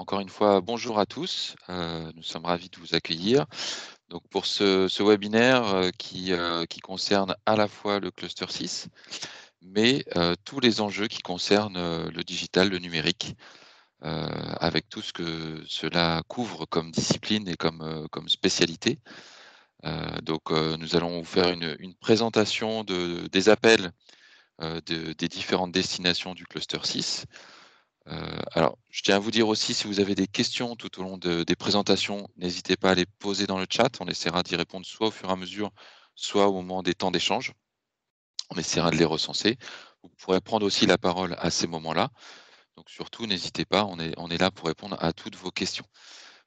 encore une fois, bonjour à tous. Nous sommes ravis de vous accueillir. Donc pour ce webinaire qui concerne à la fois le cluster 6, mais tous les enjeux qui concernent le digital, le numérique, avec tout ce que cela couvre comme discipline et comme spécialité. Nous allons vous faire une présentation des appels des différentes destinations du cluster 6. Alors, je tiens à vous dire aussi, si vous avez des questions tout au long des présentations, n'hésitez pas à les poser dans le chat. On essaiera d'y répondre soit au fur et à mesure, soit au moment des temps d'échange. On essaiera de les recenser. Vous pourrez prendre aussi la parole à ces moments-là. Donc surtout, n'hésitez pas, on est là pour répondre à toutes vos questions.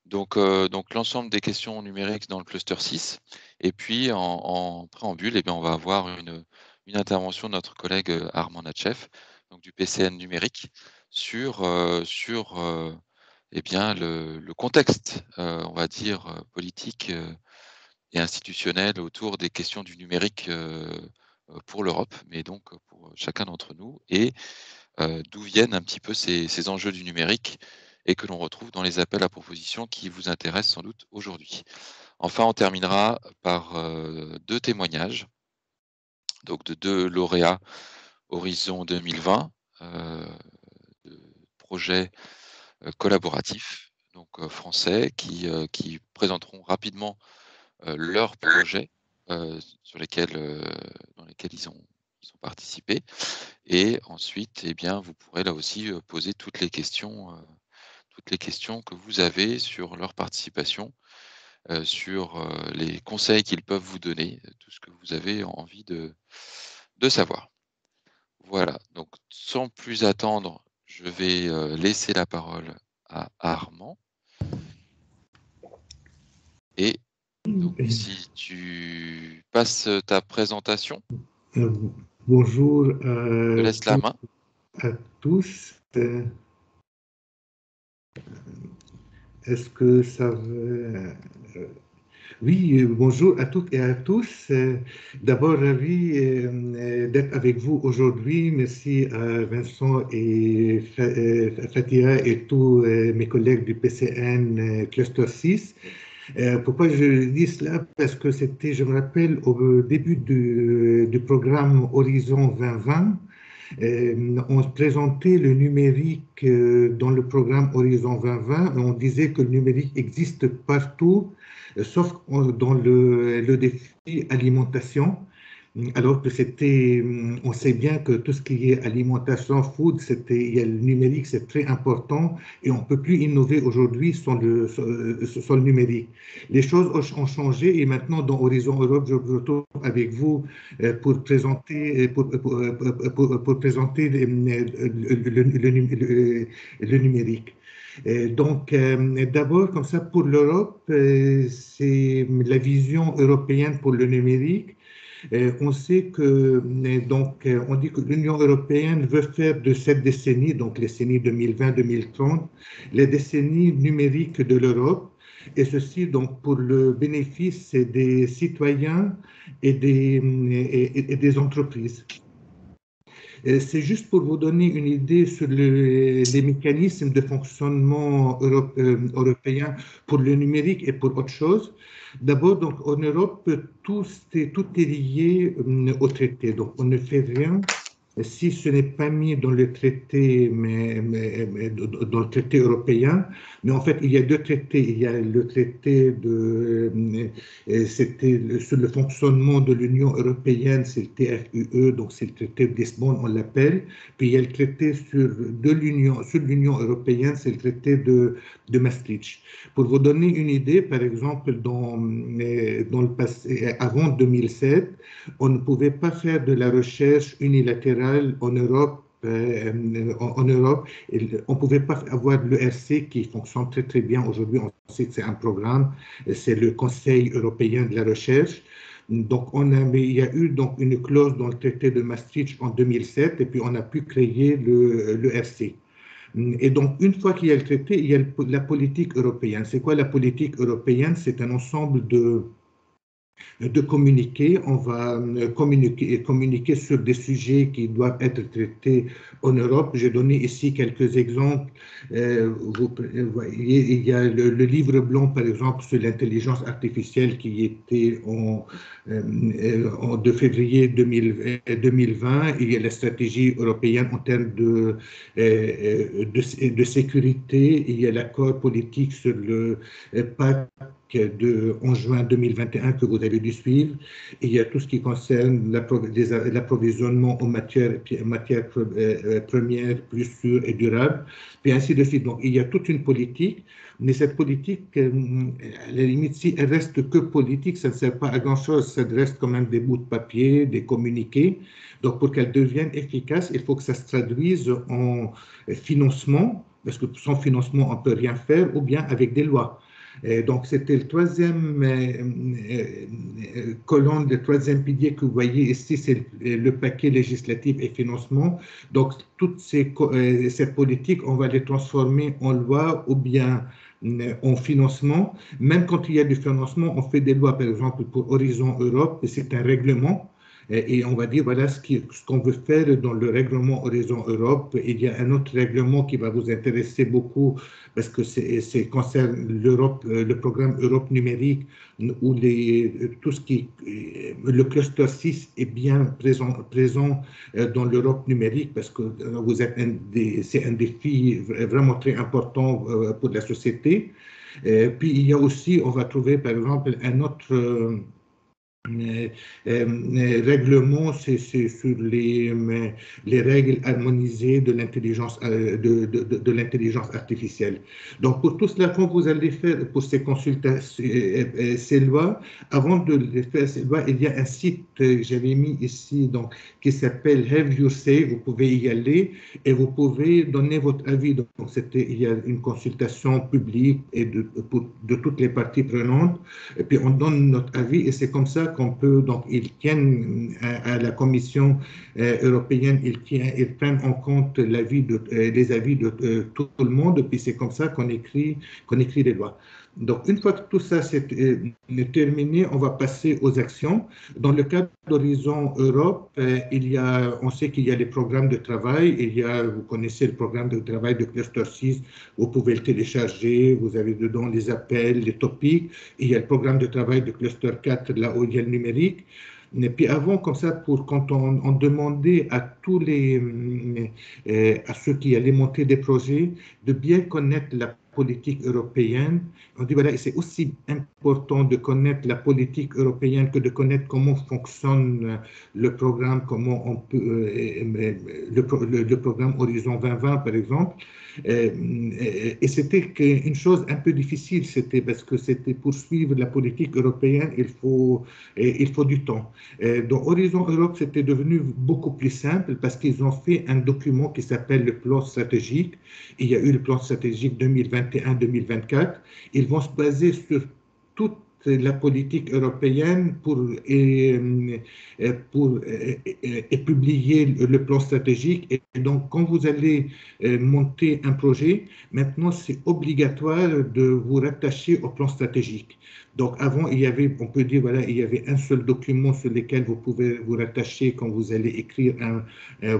Donc l'ensemble des questions numériques dans le cluster 6. Et puis en préambule, on va avoir une intervention de notre collègue Armand Natchef, donc du PCN numérique, sur le contexte, on va dire, politique et institutionnel autour des questions du numérique pour l'Europe, mais donc pour chacun d'entre nous, et d'où viennent un petit peu ces enjeux du numérique et que l'on retrouve dans les appels à propositions qui vous intéressent sans doute aujourd'hui. Enfin, on terminera par deux témoignages, donc de deux lauréats Horizon 2020, de projets collaboratifs, donc français, qui présenteront rapidement leurs projets dans lesquels ils ont participé. Et ensuite, vous pourrez là aussi poser toutes les questions que vous avez sur leur participation, sur les conseils qu'ils peuvent vous donner, tout ce que vous avez envie de savoir. Voilà, donc sans plus attendre, je vais laisser la parole à Armand. Et donc, si tu passes ta présentation, Bonjour je te laisse la main. à tous. Est-ce que ça va? Oui, bonjour à toutes et à tous. D'abord, ravi d'être avec vous aujourd'hui. Merci à Vincent et Fatia et tous mes collègues du PCN Cluster 6. Pourquoi je dis cela? Parce que c'était, je me rappelle, au début du programme Horizon 2020, on présentait le numérique dans le programme Horizon 2020. On disait que le numérique existe partout, sauf dans le défi alimentation. Alors que c'était, on sait bien que tout ce qui est alimentation, food, il y a le numérique, c'est très important et on ne peut plus innover aujourd'hui sans le numérique. Les choses ont changé et maintenant dans Horizon Europe, je me retrouve avec vous pour présenter, pour présenter le numérique. D'abord, comme ça, pour l'Europe, c'est la vision européenne pour le numérique. On sait que, on dit que l'Union européenne veut faire de cette décennie, donc les décennies 2020-2030, les décennies numériques de l'Europe, et ceci donc pour le bénéfice des citoyens et des entreprises. C'est juste pour vous donner une idée sur les mécanismes de fonctionnement européen pour le numérique et pour autre chose. D'abord, donc, en Europe, tout est lié au traité. Donc, on ne fait rien si ce n'est pas mis dans le traité, mais dans le traité européen. Mais en fait, il y a deux traités. Il y a le traité sur le fonctionnement de l'Union européenne, c'est le TFUE, donc c'est le traité de Lisbonne, on l'appelle. Puis il y a le traité sur l'Union européenne, c'est le traité de Maastricht. Pour vous donner une idée, par exemple, dans le passé, avant 2007, on ne pouvait pas faire de la recherche unilatérale en Europe. En Europe, on ne pouvait pas avoir l'ERC qui fonctionne très très bien aujourd'hui. On sait que c'est un programme, c'est le Conseil européen de la recherche. Donc, il y a eu donc une clause dans le traité de Maastricht en 2007 et puis on a pu créer l'ERC. Et donc, une fois qu'il y a le traité, il y a la politique européenne. C'est quoi la politique européenne? C'est un ensemble de communiquer. On va communiquer sur des sujets qui doivent être traités en Europe. J'ai donné ici quelques exemples. Vous voyez, il y a le livre blanc, par exemple, sur l'intelligence artificielle qui était de février 2020. Il y a la stratégie européenne en termes de sécurité. Il y a l'accord politique sur le pacte en juin 2021 que vous avez dû suivre. Il y a tout ce qui concerne l'approvisionnement en matières premières plus sûres et durables, puis ainsi de suite. Donc, il y a toute une politique, mais cette politique, à la limite, si elle reste que politique, ça ne sert pas à grand-chose. Ça reste quand même des bouts de papier, des communiqués. Donc, pour qu'elle devienne efficace, il faut que ça se traduise en financement, parce que sans financement, on ne peut rien faire, ou bien avec des lois. Donc, c'était le troisième colonne, le troisième pilier que vous voyez ici, c'est le paquet législatif et financement. Donc, toutes ces politiques, on va les transformer en loi ou bien en financement. Même quand il y a du financement, on fait des lois, par exemple, pour Horizon Europe, c'est un règlement. Et on va dire, voilà ce qu'on veut faire dans le règlement Horizon Europe. Il y a un autre règlement qui va vous intéresser beaucoup parce que c'est concerne l'Europe, le programme Europe numérique, où tout ce qui, le cluster 6 est bien présent dans l'Europe numérique parce que c'est un défi vraiment très important pour la société. Puis il y a aussi, on va trouver par exemple un autre règlement, c'est sur les règles harmonisées de l'intelligence de l'intelligence artificielle. Donc, pour tout cela, quand vous allez faire pour ces consultations, ces lois, avant de les faire ces lois, il y a un site que j'avais mis ici, donc, qui s'appelle Have Your Say. Vous pouvez y aller et vous pouvez donner votre avis. Donc, il y a une consultation publique et de toutes les parties prenantes. Et puis, on donne notre avis et c'est comme ça qu'on peut, donc ils tiennent à la Commission européenne, ils prennent en compte les avis de tout le monde, et puis c'est comme ça qu'on écrit les lois. Donc, une fois que tout ça c'est terminé, on va passer aux actions. Dans le cadre d'Horizon Europe, on sait qu'il y a les programmes de travail. Vous connaissez le programme de travail de Cluster 6, vous pouvez le télécharger, vous avez dedans les appels, les topics. Il y a le programme de travail de Cluster 4, là où il y a le numérique. Et puis avant, comme ça, quand on demandait à à ceux qui allaient monter des projets de bien connaître la politique européenne, on dit voilà, c'est aussi important de connaître la politique européenne que de connaître comment fonctionne le programme, comment on peut, le programme Horizon 2020 par exemple. Et c'était une chose un peu difficile, c'était parce que c'était pour suivre la politique européenne, il faut du temps. Dans Horizon Europe, c'était devenu beaucoup plus simple parce qu'ils ont fait un document qui s'appelle le plan stratégique. Il y a eu le plan stratégique 2021-2024. Ils vont se baser sur toute la politique européenne et publier le plan stratégique. Et donc, quand vous allez monter un projet, maintenant, c'est obligatoire de vous rattacher au plan stratégique. Donc, avant, on peut dire, voilà, il y avait un seul document sur lequel vous pouvez vous rattacher quand vous allez écrire,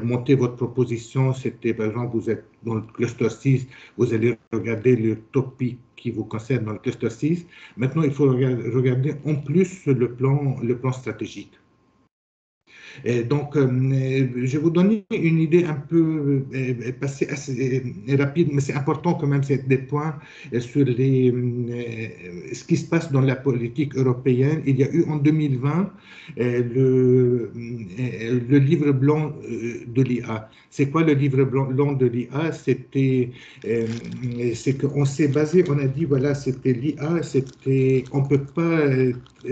monter votre proposition. C'était, par exemple, vous êtes dans le cluster 6, vous allez regarder le topic qui vous concerne dans le cluster 6. Maintenant, il faut regarder en plus le plan stratégique. Et donc, je vais vous donner une idée un peu assez rapide, mais c'est important quand même, c'est des points sur ce qui se passe dans la politique européenne. Il y a eu en 2020 le livre blanc de l'IA. C'est quoi le livre blanc de l'IA? C'est qu'on s'est basé, on a dit, voilà, c'était l'IA, on ne peut pas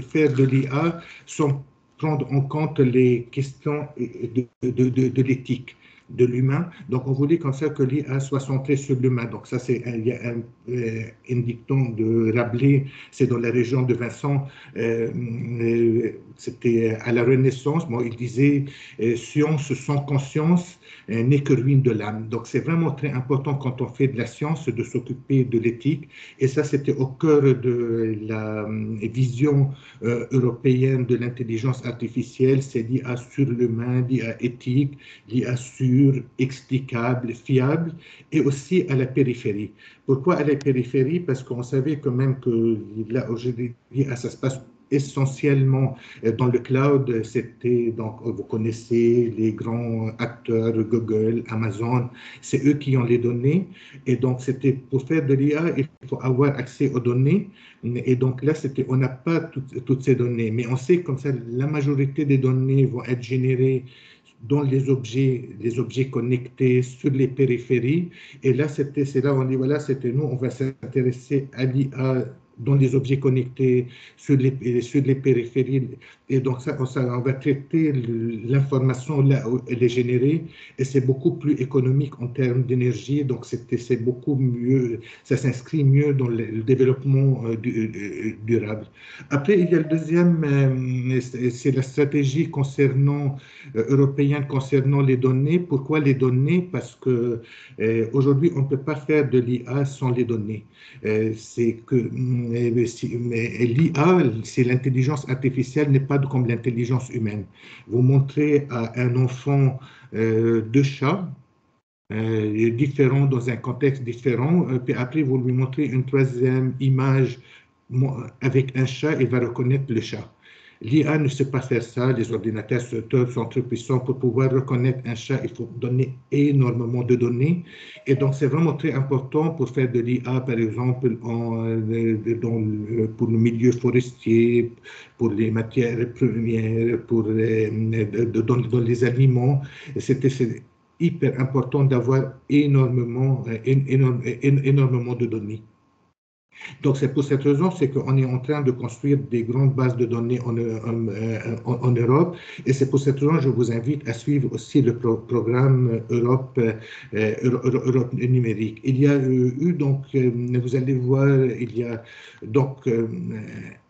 faire de l'IA sans prendre en compte les questions de l'éthique. de l'humain. Donc, on voulait comme ça que l'IA soit centrée sur l'humain. Donc, ça, il y a un dicton de Rabelais, c'est dans la région de Vincent, c'était à la Renaissance. Bon, il disait science sans conscience n'est que ruine de l'âme. Donc, c'est vraiment très important quand on fait de la science de s'occuper de l'éthique. Et ça, c'était au cœur de la vision européenne de l'intelligence artificielle. C'est l'IA sur l'humain, l'IA éthique, l'IA sûre, explicable, fiable, et aussi à la périphérie. Pourquoi à la périphérie? Parce qu'on savait quand même que là, aujourd'hui, ça se passe essentiellement dans le cloud. C'était donc, vous connaissez les grands acteurs, Google, Amazon, c'est eux qui ont les données. Et donc, c'était pour faire de l'IA, il faut avoir accès aux données. Et donc là, on n'a pas toutes ces données, mais on sait comme ça, la majorité des données vont être générées dans les objets connectés sur les périphéries. Et là, c'est là où on dit, voilà, c'était nous, on va s'intéresser à l'IA dans les objets connectés sur les périphéries. Et donc, on va traiter l'information là où elle est générée, et c'est beaucoup plus économique en termes d'énergie. Donc, c'est beaucoup mieux, ça s'inscrit mieux dans le développement durable. Après, il y a le deuxième, c'est la stratégie européenne concernant les données. Pourquoi les données? Parce que aujourd'hui, on ne peut pas faire de l'IA sans les données. C'est que l'IA, c'est l'intelligence artificielle, n'est pas comme l'intelligence humaine. Vous montrez à un enfant deux chats différents dans un contexte différent, puis après vous lui montrez une troisième image avec un chat, il va reconnaître le chat. L'IA ne sait pas faire ça, les ordinateurs sont trop puissants. Pour pouvoir reconnaître un chat, il faut donner énormément de données. Et donc, c'est vraiment très important pour faire de l'IA, par exemple, pour le milieu forestier, pour les matières premières, dans les aliments. C'est hyper important d'avoir énormément de données. Donc, c'est pour cette raison, c'est qu'on est en train de construire des grandes bases de données en Europe. Et c'est pour cette raison que je vous invite à suivre aussi le programme Europe numérique. Il y a eu, donc, vous allez voir, il y a donc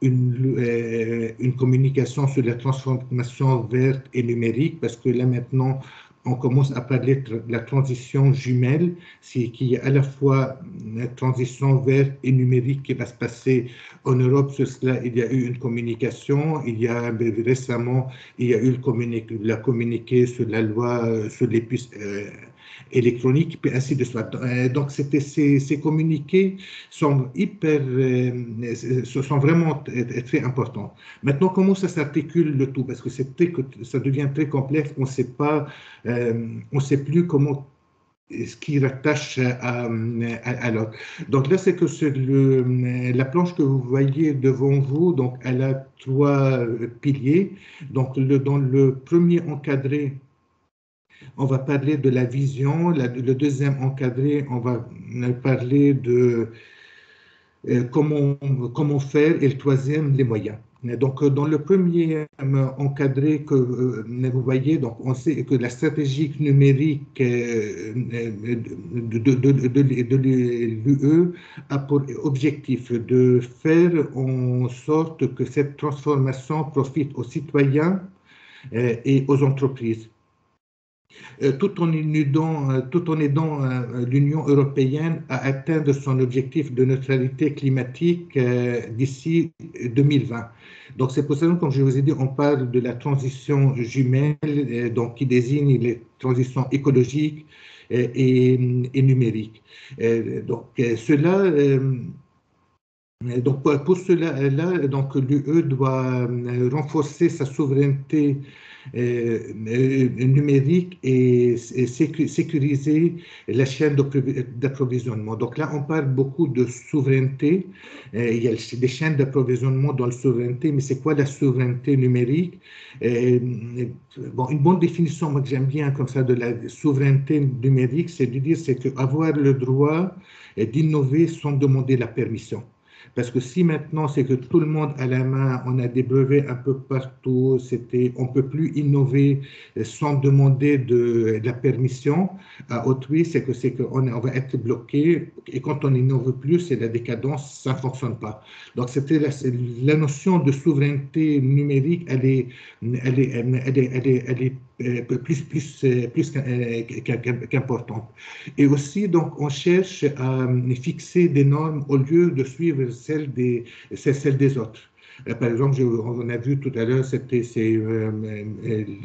une communication sur la transformation verte et numérique, parce que là, maintenant, on commence à parler de la transition jumelle, qui est à la fois une transition verte et numérique qui va se passer en Europe. Sur cela, il y a eu une communication. Il y a récemment, il y a eu la communiqué sur la loi sur les puces électroniques, puis ainsi de suite. Donc, ces communiqués sont sont vraiment très importants. Maintenant, comment ça s'articule le tout? Parce que ça devient très complexe. On ne sait plus comment ce qui rattache à l'autre. Donc là, c'est que sur la planche que vous voyez devant vous, donc elle a trois piliers. Donc dans le premier encadré, on va parler de la vision. Le deuxième encadré, on va parler de comment faire, et le troisième, les moyens. Donc, dans le premier encadré que vous voyez, donc on sait que la stratégie numérique de l'UE a pour objectif de faire en sorte que cette transformation profite aux citoyens et aux entreprises. Tout en aidant l'Union européenne à atteindre son objectif de neutralité climatique d'ici 2020. Donc, c'est pour ça que, comme je vous ai dit, on parle de la transition jumelle, donc, qui désigne les transitions écologiques et numériques. Donc, pour cela, donc l'UE doit renforcer sa souveraineté numérique et sécuriser la chaîne d'approvisionnement. Donc là, on parle beaucoup de souveraineté. Il y a des chaînes d'approvisionnement dans la souveraineté, mais c'est quoi la souveraineté numérique? Bon, une bonne définition, moi que j'aime bien comme ça, de la souveraineté numérique, c'est de dire c'est avoir le droit d'innover sans demander la permission. Parce que si maintenant c'est que tout le monde a la main, on a des brevets un peu partout, on ne peut plus innover sans demander de la permission à autrui, c'est qu'on va être bloqué. Et quand on n'innove plus, c'est la décadence, ça ne fonctionne pas. Donc c'était la notion de souveraineté numérique, elle est plus qu'importante. Et aussi, donc, on cherche à fixer des normes au lieu de suivre celles des autres. Par exemple, on a vu tout à l'heure,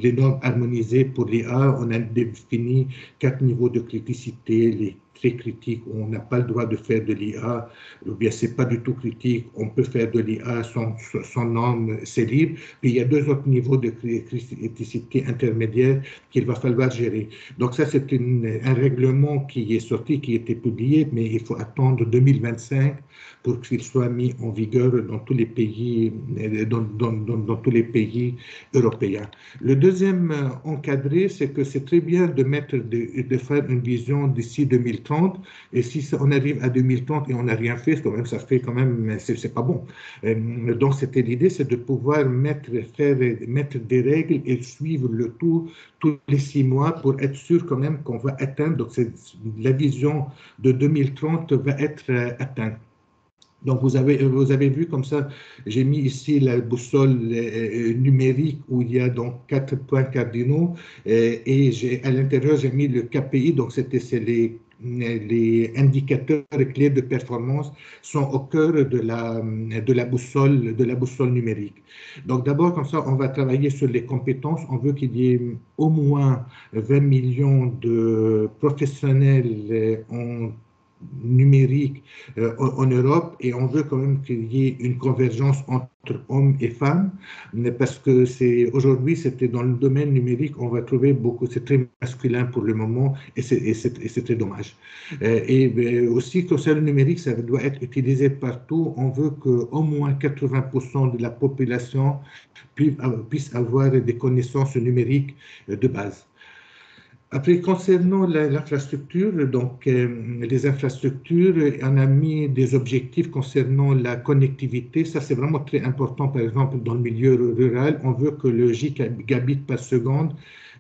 les normes harmonisées pour l'IA. On a défini 4 niveaux de criticité, les très critiques, on n'a pas le droit de faire de l'IA, ou bien c'est pas du tout critique, on peut faire de l'IA sans normes, c'est libre. Puis il y a 2 autres niveaux de criticité intermédiaire qu'il va falloir gérer. Donc ça, c'est un règlement qui est sorti, qui a été publié, mais il faut attendre 2025 pour qu'il soit mis en vigueur dans tous les pays, dans tous les pays européens. Le deuxième encadré, c'est que c'est très bien de faire une vision d'ici 2030, et si on arrive à 2030 et on n'a rien fait, quand même, ça fait quand même, c'est pas bon. Donc c'était l'idée, c'est de pouvoir mettre des règles et suivre le tout tous les 6 mois pour être sûr quand même qu'on va atteindre. Donc la vision de 2030 va être atteinte. Donc, vous avez vu comme ça, j'ai mis ici la boussole numérique où il y a donc 4 points cardinaux et à l'intérieur, j'ai mis le KPI, donc c'est les indicateurs clés de performance sont au cœur de la boussole numérique. Donc, d'abord, comme ça, on va travailler sur les compétences. On veut qu'il y ait au moins 20 millions de professionnels en numérique en Europe et on veut quand même qu'il y ait une convergence entre hommes et femmes parce que aujourd'hui c'était dans le domaine numérique on va trouver beaucoup, c'est très masculin pour le moment et c'est très dommage. Et aussi concernant le numérique, ça doit être utilisé partout. On veut qu'au moins 80% de la population puisse avoir des connaissances numériques de base. Après, concernant l'infrastructure, donc les infrastructures, on a mis des objectifs concernant la connectivité. Ça, c'est vraiment très important, par exemple, dans le milieu rural. On veut que le gigabit par seconde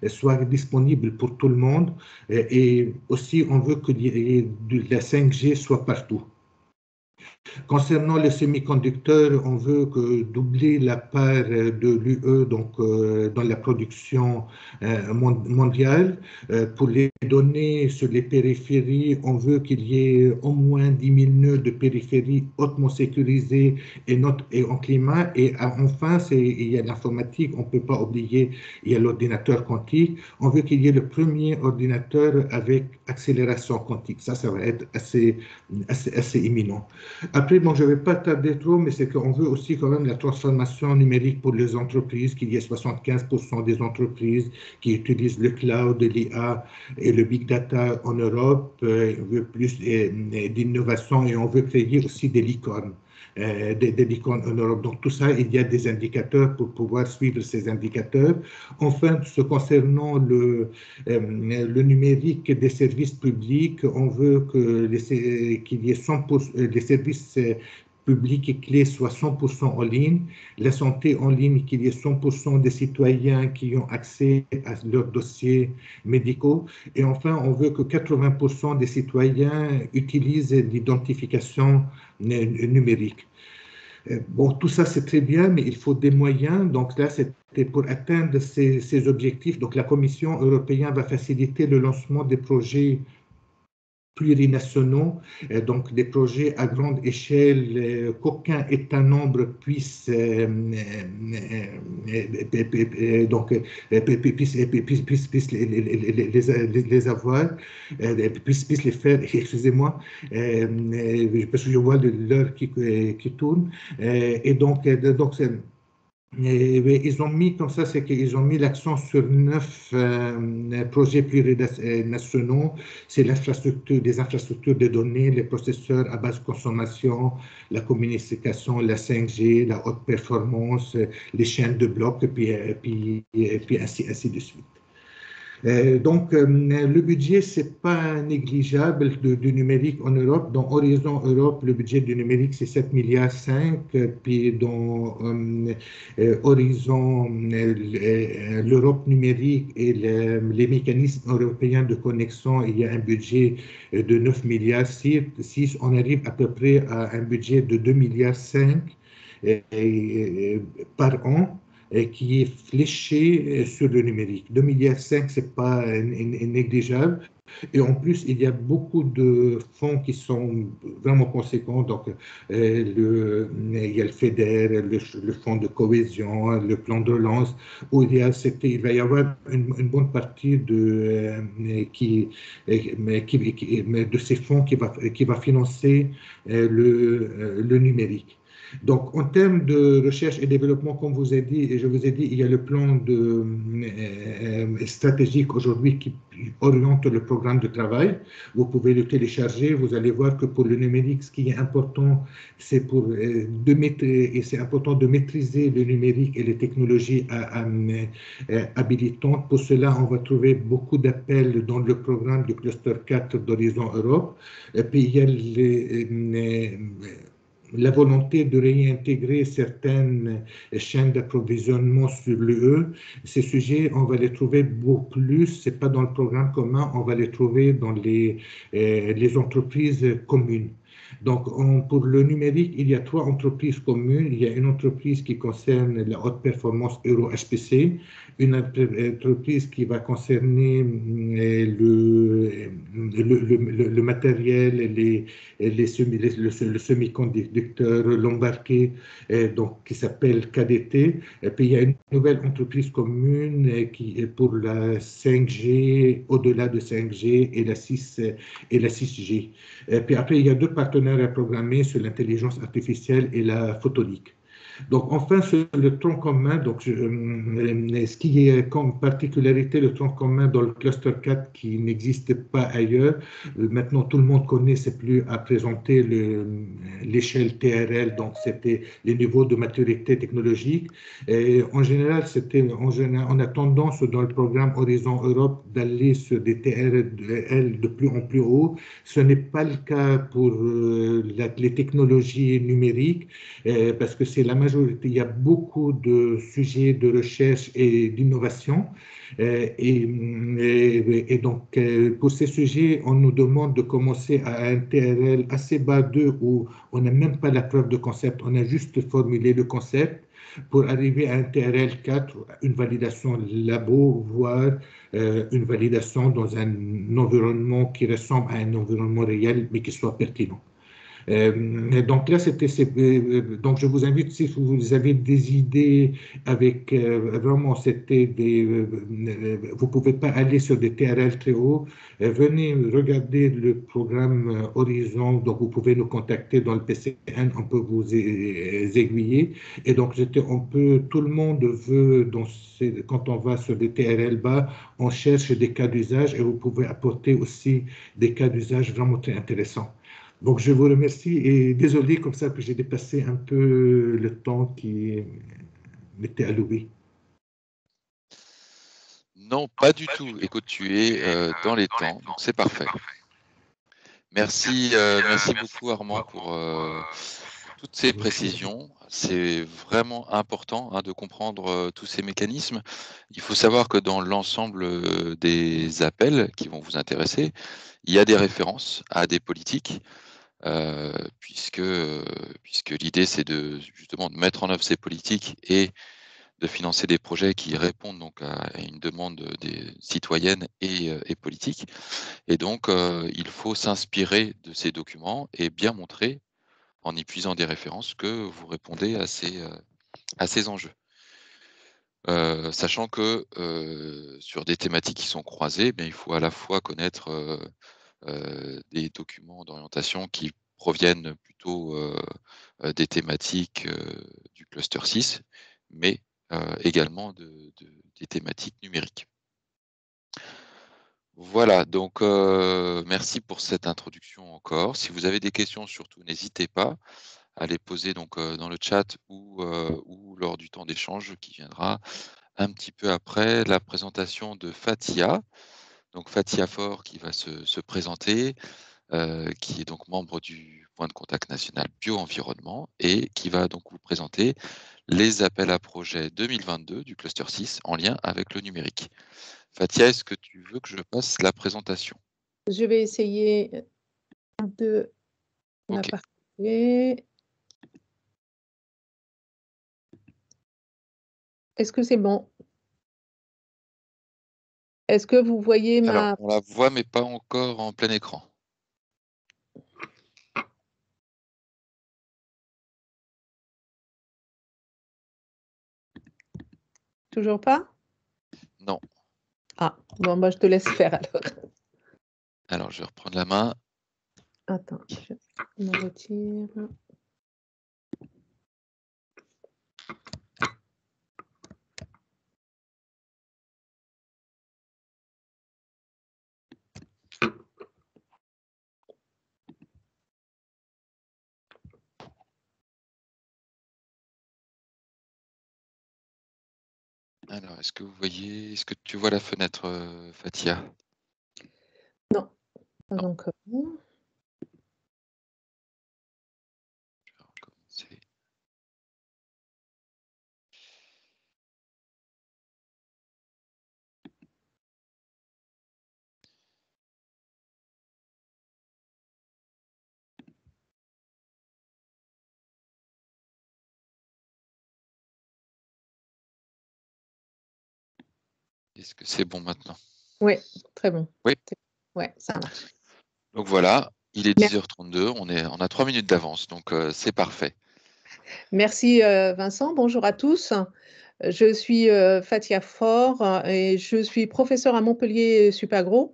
soit disponible pour tout le monde. Et aussi, on veut que la 5G soit partout. Concernant les semi-conducteurs, on veut doubler la part de l'UE donc, dans la production mondiale. Pour les données sur les périphéries, on veut qu'il y ait au moins 10 000 nœuds de périphéries hautement sécurisés et en climat. Et enfin, il y a l'informatique, on ne peut pas oublier, il y a l'ordinateur quantique. On veut qu'il y ait le premier ordinateur avec accélération quantique. Ça va être assez imminent. Après, bon, je ne vais pas tarder trop, mais c'est qu'on veut aussi quand même la transformation numérique pour les entreprises, qu'il y ait 75% des entreprises qui utilisent le cloud, l'IA et le big data en Europe. On veut plus d'innovation et on veut créer aussi des licornes. Des licornes en Europe. Donc tout ça, il y a des indicateurs pour pouvoir suivre ces indicateurs. Enfin, ce concernant le numérique des services publics, on veut qu'il y ait 100% des services publics et clés soient 100% en ligne, la santé en ligne, qu'il y ait 100% des citoyens qui ont accès à leurs dossiers médicaux. Et enfin, on veut que 80% des citoyens utilisent l'identification numérique. Bon, tout ça, c'est très bien, mais il faut des moyens. Donc là, c'était pour atteindre ces objectifs. Donc la Commission européenne va faciliter le lancement des projets plurinationaux, donc des projets à grande échelle, qu'aucun État membre puisse les avoir, puisse les faire, excusez-moi, parce que je vois l'heure qui tourne, et donc c'est ils ont mis comme ça, c'est qu'ils ont mis l'accent sur 9 projets plurinationaux. C'est l'infrastructure, des infrastructures de données, les processeurs à basse consommation, la communication, la 5G, la haute performance, les chaînes de blocs, et puis ainsi de suite. Le budget, c'est pas négligeable du numérique en Europe. Dans Horizon Europe, le budget du numérique, c'est 7 milliards 5. Puis dans Horizon, l'Europe numérique et les mécanismes européens de connexion, il y a un budget de 9 milliards 6. On arrive à peu près à un budget de 2 milliards 5 par an qui est fléché sur le numérique. 2,5 milliards, ce n'est pas négligeable. Et en plus, il y a beaucoup de fonds qui sont vraiment conséquents. Donc, il y a le FEDER, le fonds de cohésion, le plan de relance, où il va y avoir une bonne partie de ces fonds qui va financer le numérique. Donc, en termes de recherche et développement, comme vous ai dit, et je vous ai dit, il y a le plan stratégique aujourd'hui qui oriente le programme de travail. Vous pouvez le télécharger. Vous allez voir que pour le numérique, ce qui est important, c'est c'est important de maîtriser le numérique et les technologies habilitantes. Pour cela, on va trouver beaucoup d'appels dans le programme du cluster 4 d'Horizon Europe. Et puis, il y a la volonté de réintégrer certaines chaînes d'approvisionnement sur l'UE. Ces sujets, on va les trouver beaucoup plus, ce n'est pas dans le programme commun, on va les trouver dans les entreprises communes. Donc, pour le numérique, il y a 3 entreprises communes. Il y a une entreprise qui concerne la haute performance Euro HPC, une entreprise qui va concerner le matériel, le semi-conducteur, l'embarqué, donc, qui s'appelle KDT. Et puis, il y a une nouvelle entreprise commune qui est pour la 5G, au-delà de 5G et la 6G. Et puis après, il y a 2 partenaires à programmer sur l'intelligence artificielle et la photonique. Donc, enfin, sur le tronc commun, ce qui est comme particularité, le tronc commun dans le cluster 4 qui n'existe pas ailleurs, maintenant tout le monde connaît, c'est plus à présenter l'échelle TRL, donc c'était les niveaux de maturité technologique. Et on a tendance dans le programme Horizon Europe d'aller sur des TRL de plus en plus haut. Ce n'est pas le cas pour les technologies numériques parce que c'est la majorité, il y a beaucoup de sujets de recherche et d'innovation. Pour ces sujets, on nous demande de commencer à un TRL assez bas 2 où on n'a même pas la preuve de concept, on a juste formulé le concept pour arriver à un TRL 4, une validation labo, voire une validation dans un environnement qui ressemble à un environnement réel, mais qui soit pertinent. Donc là, donc je vous invite, si vous avez des idées avec vraiment, vous pouvez pas aller sur des TRL très hauts, venez regarder le programme Horizon, donc vous pouvez nous contacter dans le PCN, on peut vous aiguiller. Et donc, tout le monde veut, quand on va sur des TRL bas, on cherche des cas d'usage et vous pouvez apporter aussi des cas d'usage vraiment très intéressants. Donc, je vous remercie et désolé comme ça que j'ai dépassé un peu le temps qui m'était alloué. Non, pas du tout. Écoute, tu es dans les temps, donc c'est parfait. Merci, merci beaucoup Armand pour toutes ces précisions. C'est vraiment important de comprendre tous ces mécanismes. Il faut savoir que dans l'ensemble des appels qui vont vous intéresser, il y a des références à des politiques, puisque l'idée c'est justement de mettre en œuvre ces politiques et de financer des projets qui répondent donc à une demande des citoyennes et politiques. Et donc, il faut s'inspirer de ces documents et bien montrer, en y puisant des références, que vous répondez à ces enjeux. Sachant que sur des thématiques qui sont croisées, il faut à la fois connaître des documents d'orientation qui proviennent plutôt des thématiques du cluster 6, mais également des thématiques numériques. Voilà, donc merci pour cette introduction encore. Si vous avez des questions, surtout n'hésitez pas à les poser donc dans le chat ou lors du temps d'échange qui viendra un petit peu après la présentation de Fatia. Donc Fatia Faure qui va se présenter, qui est donc membre du point de contact national bio-environnement et qui va donc vous présenter les appels à projets 2022 du cluster 6 en lien avec le numérique. Fatia, est-ce que tu veux que je passe la présentation? Je vais essayer de la partager. Est-ce que c'est bon? Est-ce que vous voyez Alors, ma... on la voit, mais pas encore en plein écran. Toujours pas? Non. Ah, bon, bah, je te laisse faire alors. Alors, je vais reprendre la main. Attends, je me retire. Alors, est-ce que tu vois la fenêtre, Fatia? Non, pas Non. encore. Je vais recommencer. Est-ce que c'est bon maintenant? Oui, très bon. Oui. Oui, ça marche. Donc voilà, il est Merci. 10h32, on a 3 minutes d'avance, donc c'est parfait. Merci Vincent, bonjour à tous. Je suis Fatia Faure et je suis professeure à Montpellier Supagro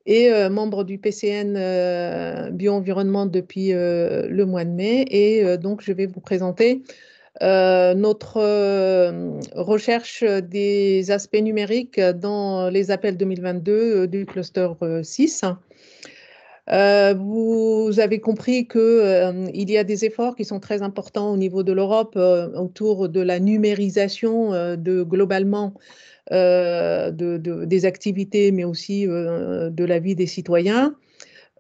et membre du PCN Bio-Environnement depuis le mois de mai. Et donc, je vais vous présenter notre recherche des aspects numériques dans les appels 2022 du cluster 6. Vous avez compris qu'il y a des efforts qui sont très importants au niveau de l'Europe autour de la numérisation globalement des activités, mais aussi de la vie des citoyens.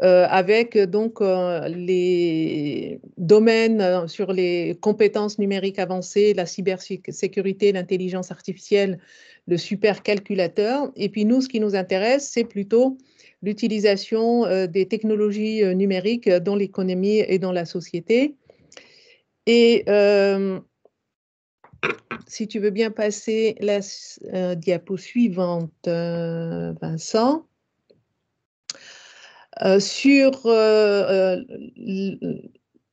Avec donc les domaines sur les compétences numériques avancées, la cybersécurité, l'intelligence artificielle, le supercalculateur. Et puis nous, ce qui nous intéresse, c'est plutôt l'utilisation des technologies numériques dans l'économie et dans la société. Et si tu veux bien passer la diapo suivante, Vincent. Sur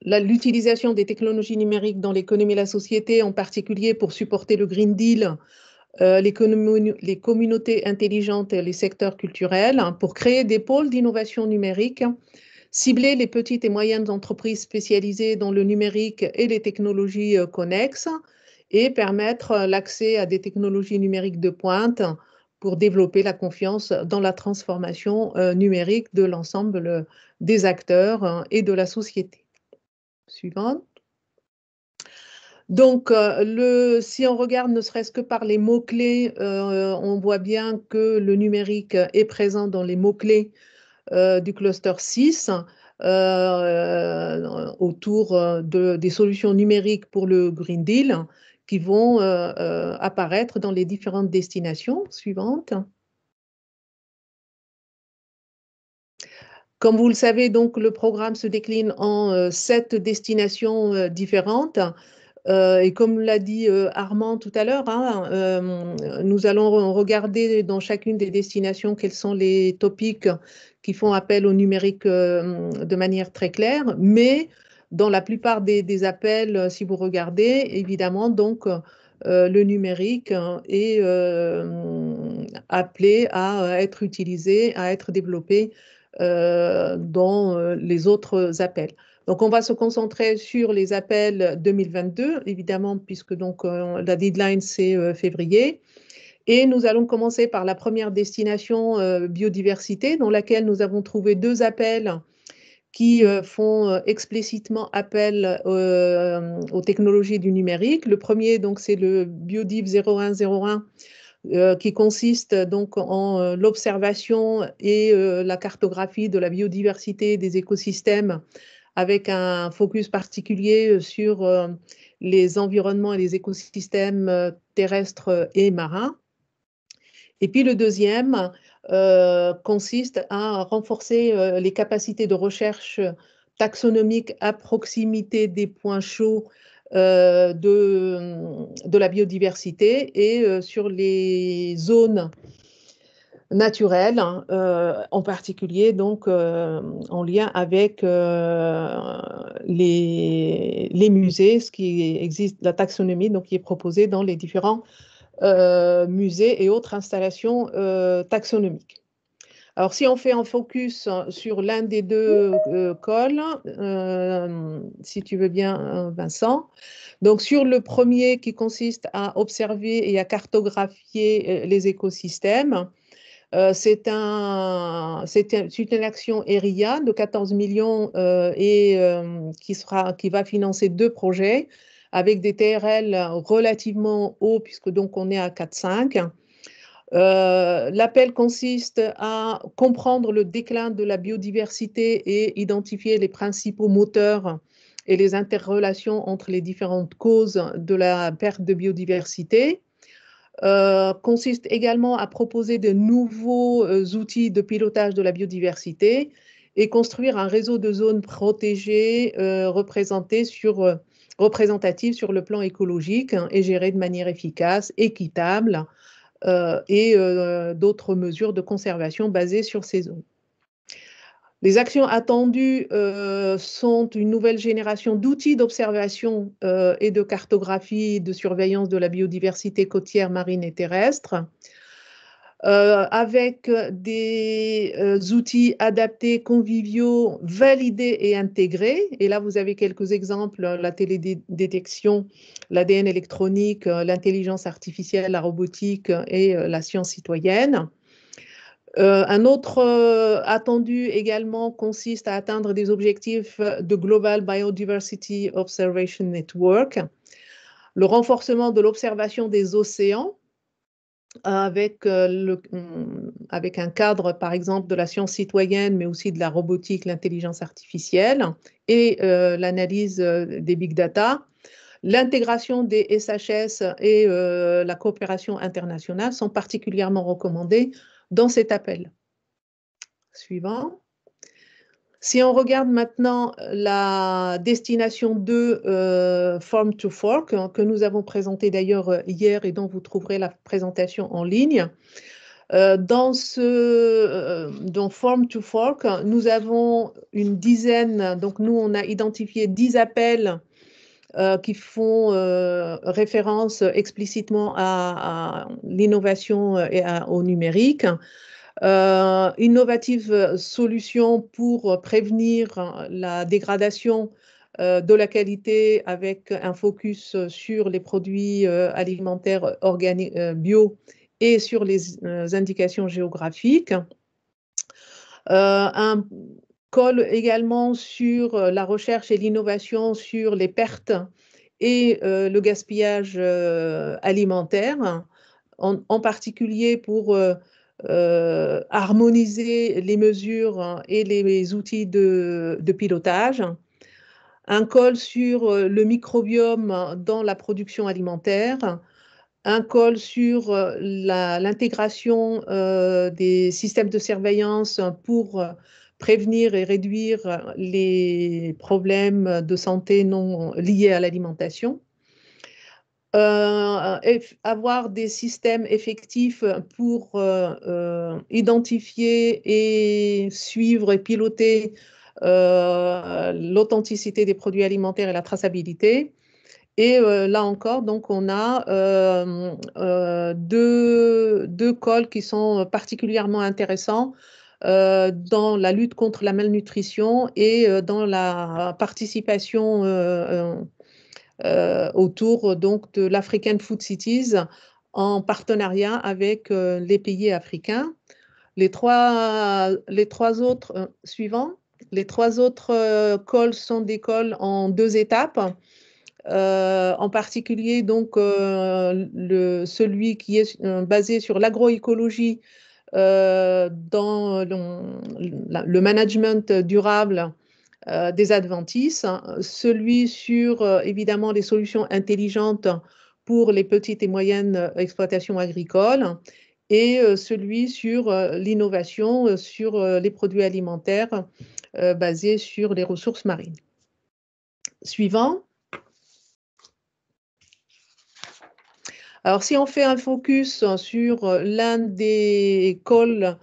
l'utilisation des technologies numériques dans l'économie et la société, en particulier pour supporter le Green Deal, les communautés intelligentes et les secteurs culturels, hein, pour créer des pôles d'innovation numérique, cibler les petites et moyennes entreprises spécialisées dans le numérique et les technologies connexes et permettre l'accès à des technologies numériques de pointe pour développer la confiance dans la transformation numérique de l'ensemble des acteurs et de la société. Suivante. Donc, si on regarde ne serait-ce que par les mots-clés, on voit bien que le numérique est présent dans les mots-clés du cluster 6 autour des solutions numériques pour le Green Deal qui vont apparaître dans les différentes destinations suivantes. Comme vous le savez, donc, le programme se décline en 7 destinations différentes. Et comme l'a dit Armand tout à l'heure, hein, nous allons regarder dans chacune des destinations quels sont les topics qui font appel au numérique de manière très claire. Mais dans la plupart des appels, si vous regardez, évidemment, donc, le numérique est appelé à être utilisé, à être développé dans les autres appels. Donc, on va se concentrer sur les appels 2022, évidemment, puisque donc, la deadline, c'est février. Et nous allons commencer par la première destination biodiversité, dans laquelle nous avons trouvé 2 appels qui font explicitement appel aux technologies du numérique. Le premier, donc, c'est le BioDiv 0101, qui consiste donc en l'observation et la cartographie de la biodiversité des écosystèmes, avec un focus particulier sur les environnements et les écosystèmes terrestres et marins. Et puis le deuxième consiste à renforcer les capacités de recherche taxonomique à proximité des points chauds de la biodiversité et sur les zones naturelles, en particulier donc en lien avec les musées, ce qui existe, la taxonomie donc, qui est proposée dans les différents musées et autres installations taxonomiques. Alors, si on fait un focus sur l'un des deux cols, si tu veux bien, Vincent. Donc, sur le premier qui consiste à observer et à cartographier les écosystèmes, c'est une action ERIA de 14 millions qui va financer 2 projets avec des TRL relativement hauts, puisque donc on est à 4,5. L'appel consiste à comprendre le déclin de la biodiversité et identifier les principaux moteurs et les interrelations entre les différentes causes de la perte de biodiversité. Consiste également à proposer de nouveaux outils de pilotage de la biodiversité et construire un réseau de zones protégées représentatives sur le plan écologique, et gérées de manière efficace, équitable, et d'autres mesures de conservation basées sur ces zones. Les actions attendues sont une nouvelle génération d'outils d'observation et de cartographie de surveillance de la biodiversité côtière, marine et terrestre, avec des outils adaptés, conviviaux, validés et intégrés. Et là, vous avez quelques exemples: la télédétection, l'ADN électronique, l'intelligence artificielle, la robotique et la science citoyenne. Un autre attendu également consiste à atteindre des objectifs de Global Biodiversity Observation Network, le renforcement de l'observation des océans avec un cadre, par exemple, de la science citoyenne, mais aussi de la robotique, l'intelligence artificielle et l'analyse des big data. L'intégration des SHS et la coopération internationale sont particulièrement recommandées dans cet appel. Suivant. Si on regarde maintenant la destination 2 Farm to Fork, que nous avons présentée d'ailleurs hier et dont vous trouverez la présentation en ligne, dans Farm to Fork, nous avons une dizaine, donc nous on a identifié 10 appels qui font référence explicitement à l'innovation et au numérique. Innovative solution pour prévenir la dégradation de la qualité avec un focus sur les produits alimentaires organiques, bio et sur les indications géographiques. Un call également sur la recherche et l'innovation sur les pertes et le gaspillage alimentaire, en particulier pour harmoniser les mesures et les outils de pilotage. Un call sur le microbiome dans la production alimentaire. Un call sur l'intégration des systèmes de surveillance pour prévenir et réduire les problèmes de santé non liés à l'alimentation. Avoir des systèmes effectifs pour identifier et suivre et piloter l'authenticité des produits alimentaires et la traçabilité. Et là encore, donc, on a deux calls qui sont particulièrement intéressants dans la lutte contre la malnutrition et dans la participation autour donc, de l'African Food Cities en partenariat avec les pays africains. Les trois autres suivants, Les 3 autres calls sont des calls en 2 étapes. En particulier, donc, celui qui est basé sur l'agroécologie dans le management durable des adventices, celui sur évidemment les solutions intelligentes pour les petites et moyennes exploitations agricoles et celui sur l'innovation sur les produits alimentaires basés sur les ressources marines. Suivant. Alors, si on fait un focus sur l'un des calls,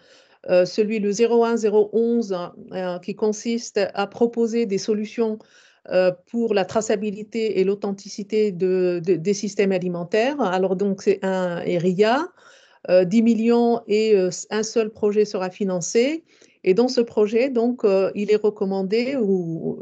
celui le 01011, qui consiste à proposer des solutions pour la traçabilité et l'authenticité des systèmes alimentaires. Alors, donc, c'est un RIA, 10 millions et un seul projet sera financé. Et dans ce projet, donc, il est recommandé ou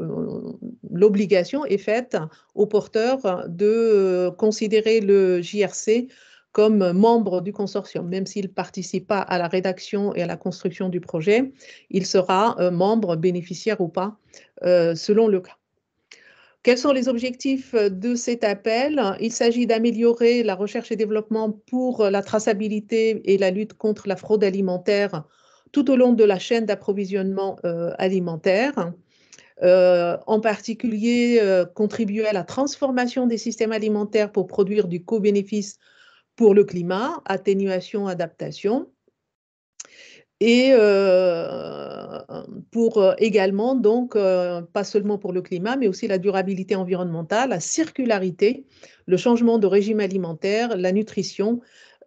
l'obligation est faite aux porteurs de considérer le JRC comme membre du consortium. Même s'il ne participe pas à la rédaction et à la construction du projet, il sera membre, bénéficiaire ou pas, selon le cas. Quels sont les objectifs de cet appel? Il s'agit d'améliorer la recherche et développement pour la traçabilité et la lutte contre la fraude alimentaire tout au long de la chaîne d'approvisionnement alimentaire. En particulier, contribuer à la transformation des systèmes alimentaires pour produire du co-bénéfice pour le climat, atténuation, adaptation. Et pour également, donc, pas seulement pour le climat, mais aussi la durabilité environnementale, la circularité, le changement de régime alimentaire, la nutrition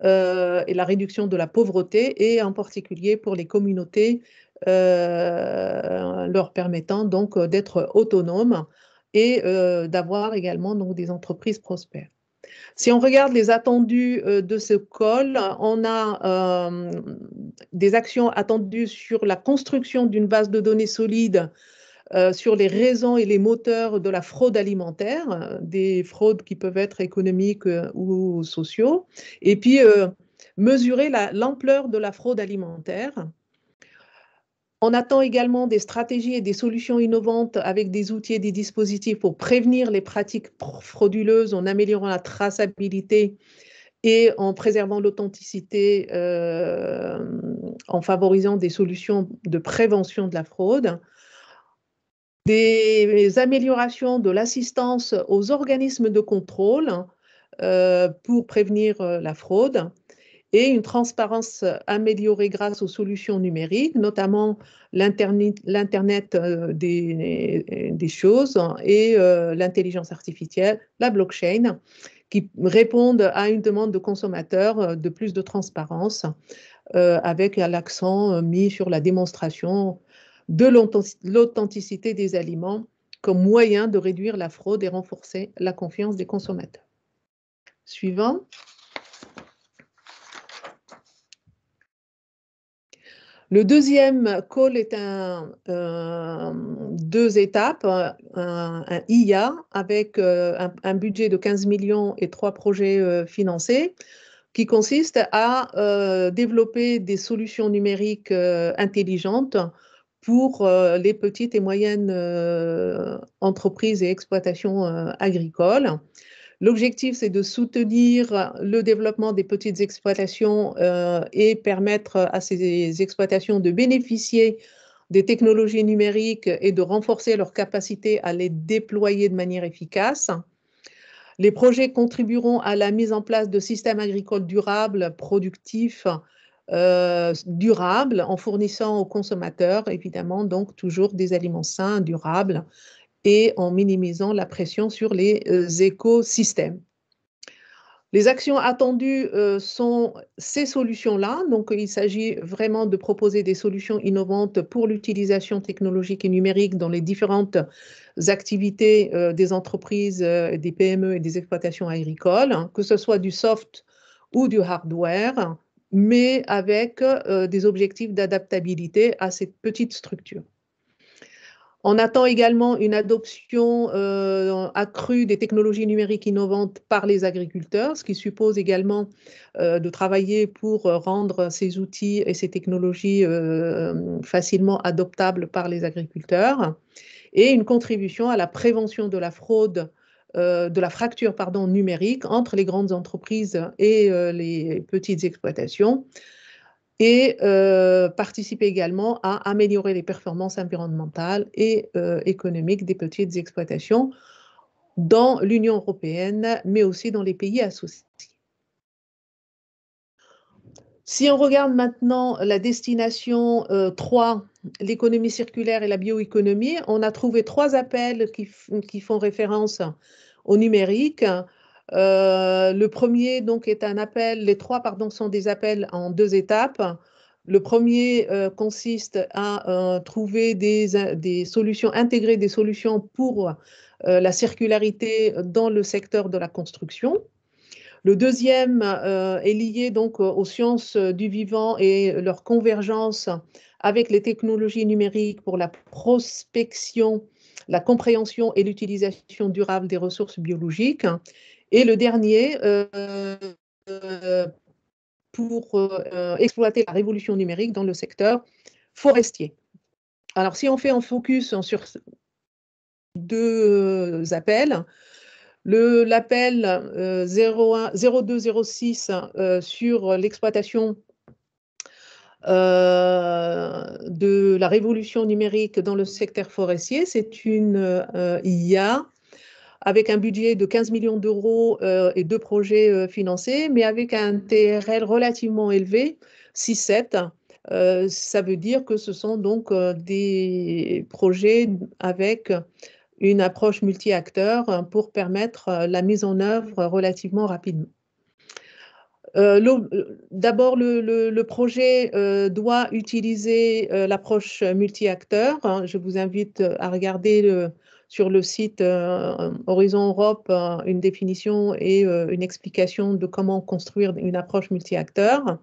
et la réduction de la pauvreté, et en particulier pour les communautés, leur permettant donc d'être autonomes et d'avoir également donc, des entreprises prospères. Si on regarde les attendus de ce call, on a des actions attendues sur la construction d'une base de données solide sur les raisons et les moteurs de la fraude alimentaire, des fraudes qui peuvent être économiques ou sociaux, et puis mesurer l'ampleur de la fraude alimentaire. On attend également des stratégies et des solutions innovantes avec des outils et des dispositifs pour prévenir les pratiques frauduleuses en améliorant la traçabilité et en préservant l'authenticité, en favorisant des solutions de prévention de la fraude. Des améliorations de l'assistance aux organismes de contrôle pour prévenir la fraude. Et une transparence améliorée grâce aux solutions numériques, notamment l'Internet des choses et l'intelligence artificielle, la blockchain, qui répondent à une demande de consommateurs de plus de transparence, avec l'accent mis sur la démonstration de l'authenticité des aliments comme moyen de réduire la fraude et renforcer la confiance des consommateurs. Suivant. Le deuxième call est 2 étapes, un IA avec un budget de 15 millions et 3 projets financés, qui consiste à développer des solutions numériques intelligentes pour les petites et moyennes entreprises et exploitations agricoles. L'objectif, c'est de soutenir le développement des petites exploitations et permettre à ces exploitations de bénéficier des technologies numériques et de renforcer leur capacité à les déployer de manière efficace. Les projets contribueront à la mise en place de systèmes agricoles durables, productifs, durables, en fournissant aux consommateurs, évidemment, donc toujours des aliments sains, durables, et en minimisant la pression sur les écosystèmes. Les actions attendues sont ces solutions-là. Donc, il s'agit vraiment de proposer des solutions innovantes pour l'utilisation technologique et numérique dans les différentes activités des entreprises, des PME et des exploitations agricoles, hein, que ce soit du soft ou du hardware, mais avec des objectifs d'adaptabilité à cette petite structure. On attend également une adoption accrue des technologies numériques innovantes par les agriculteurs, ce qui suppose également de travailler pour rendre ces outils et ces technologies facilement adoptables par les agriculteurs, et une contribution à la prévention de la fraude, de la fracture numérique entre les grandes entreprises et les petites exploitations, et participer également à améliorer les performances environnementales et économiques des petites exploitations dans l'Union européenne, mais aussi dans les pays associés. Si on regarde maintenant la destination 3, l'économie circulaire et la bioéconomie, on a trouvé 3 appels qui font référence au numérique. Le premier donc est un appel, les 3 sont des appels en 2 étapes. Le premier consiste à trouver des solutions, intégrer des solutions pour la circularité dans le secteur de la construction. Le deuxième est lié donc aux sciences du vivant et leur convergence avec les technologies numériques pour la prospection, la compréhension et l'utilisation durable des ressources biologiques. Et le dernier, pour exploiter la révolution numérique dans le secteur forestier. Alors, si on fait un focus sur 2 appels, l'appel 0206 sur l'exploitation de la révolution numérique dans le secteur forestier, c'est une IA avec un budget de 15 millions d'euros et 2 projets financés, mais avec un TRL relativement élevé, 6-7. Ça veut dire que ce sont donc des projets avec une approche multi-acteurs pour permettre la mise en œuvre relativement rapidement. D'abord, le projet doit utiliser l'approche multi-acteurs. Je vous invite à regarder sur le site Horizon Europe une définition et une explication de comment construire une approche multi-acteurs.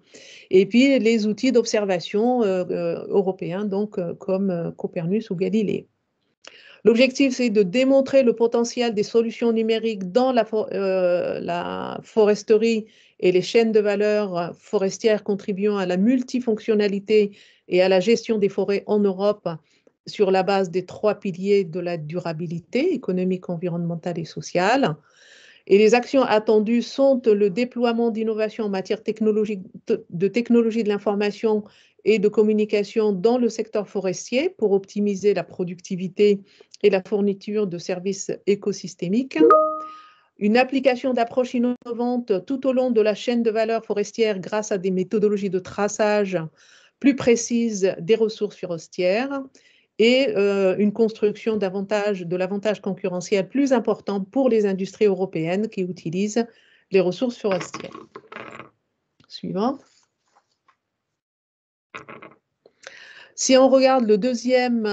Et puis, les outils d'observation européens, donc comme Copernicus ou Galilée. L'objectif, c'est de démontrer le potentiel des solutions numériques dans la foresterie et les chaînes de valeur forestières contribuant à la multifonctionnalité et à la gestion des forêts en Europe sur la base des 3 piliers de la durabilité économique, environnementale et sociale. Et les actions attendues sont le déploiement d'innovations en matière de technologie de l'information et de communication dans le secteur forestier pour optimiser la productivité et la fourniture de services écosystémiques. Une application d'approche innovante tout au long de la chaîne de valeur forestière grâce à des méthodologies de traçage plus précises des ressources forestières. Et une construction de l'avantage concurrentiel plus important pour les industries européennes qui utilisent les ressources forestières. Suivante. Si on regarde le deuxième,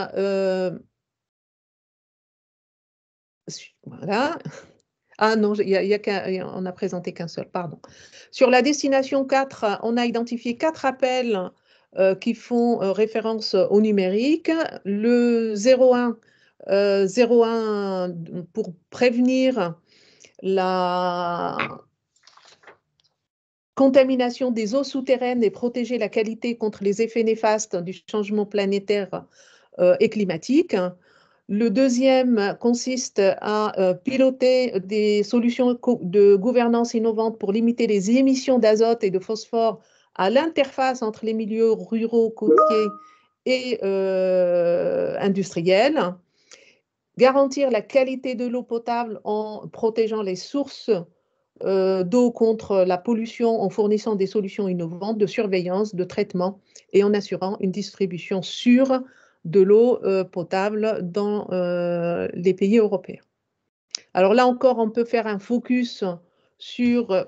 voilà. Ah non, on n'a présenté qu'un seul, pardon. Sur la destination 4, on a identifié 4 appels qui font référence au numérique. Le 01 pour prévenir la contamination des eaux souterraines et protéger la qualité contre les effets néfastes du changement planétaire et climatique. Le deuxième consiste à piloter des solutions de gouvernance innovantes pour limiter les émissions d'azote et de phosphore à l'interface entre les milieux ruraux, côtiers et industriels. Garantir la qualité de l'eau potable en protégeant les sources d'eau contre la pollution en fournissant des solutions innovantes de surveillance, de traitement et en assurant une distribution sûre de l'eau potable dans les pays européens. Alors là encore, on peut faire un focus sur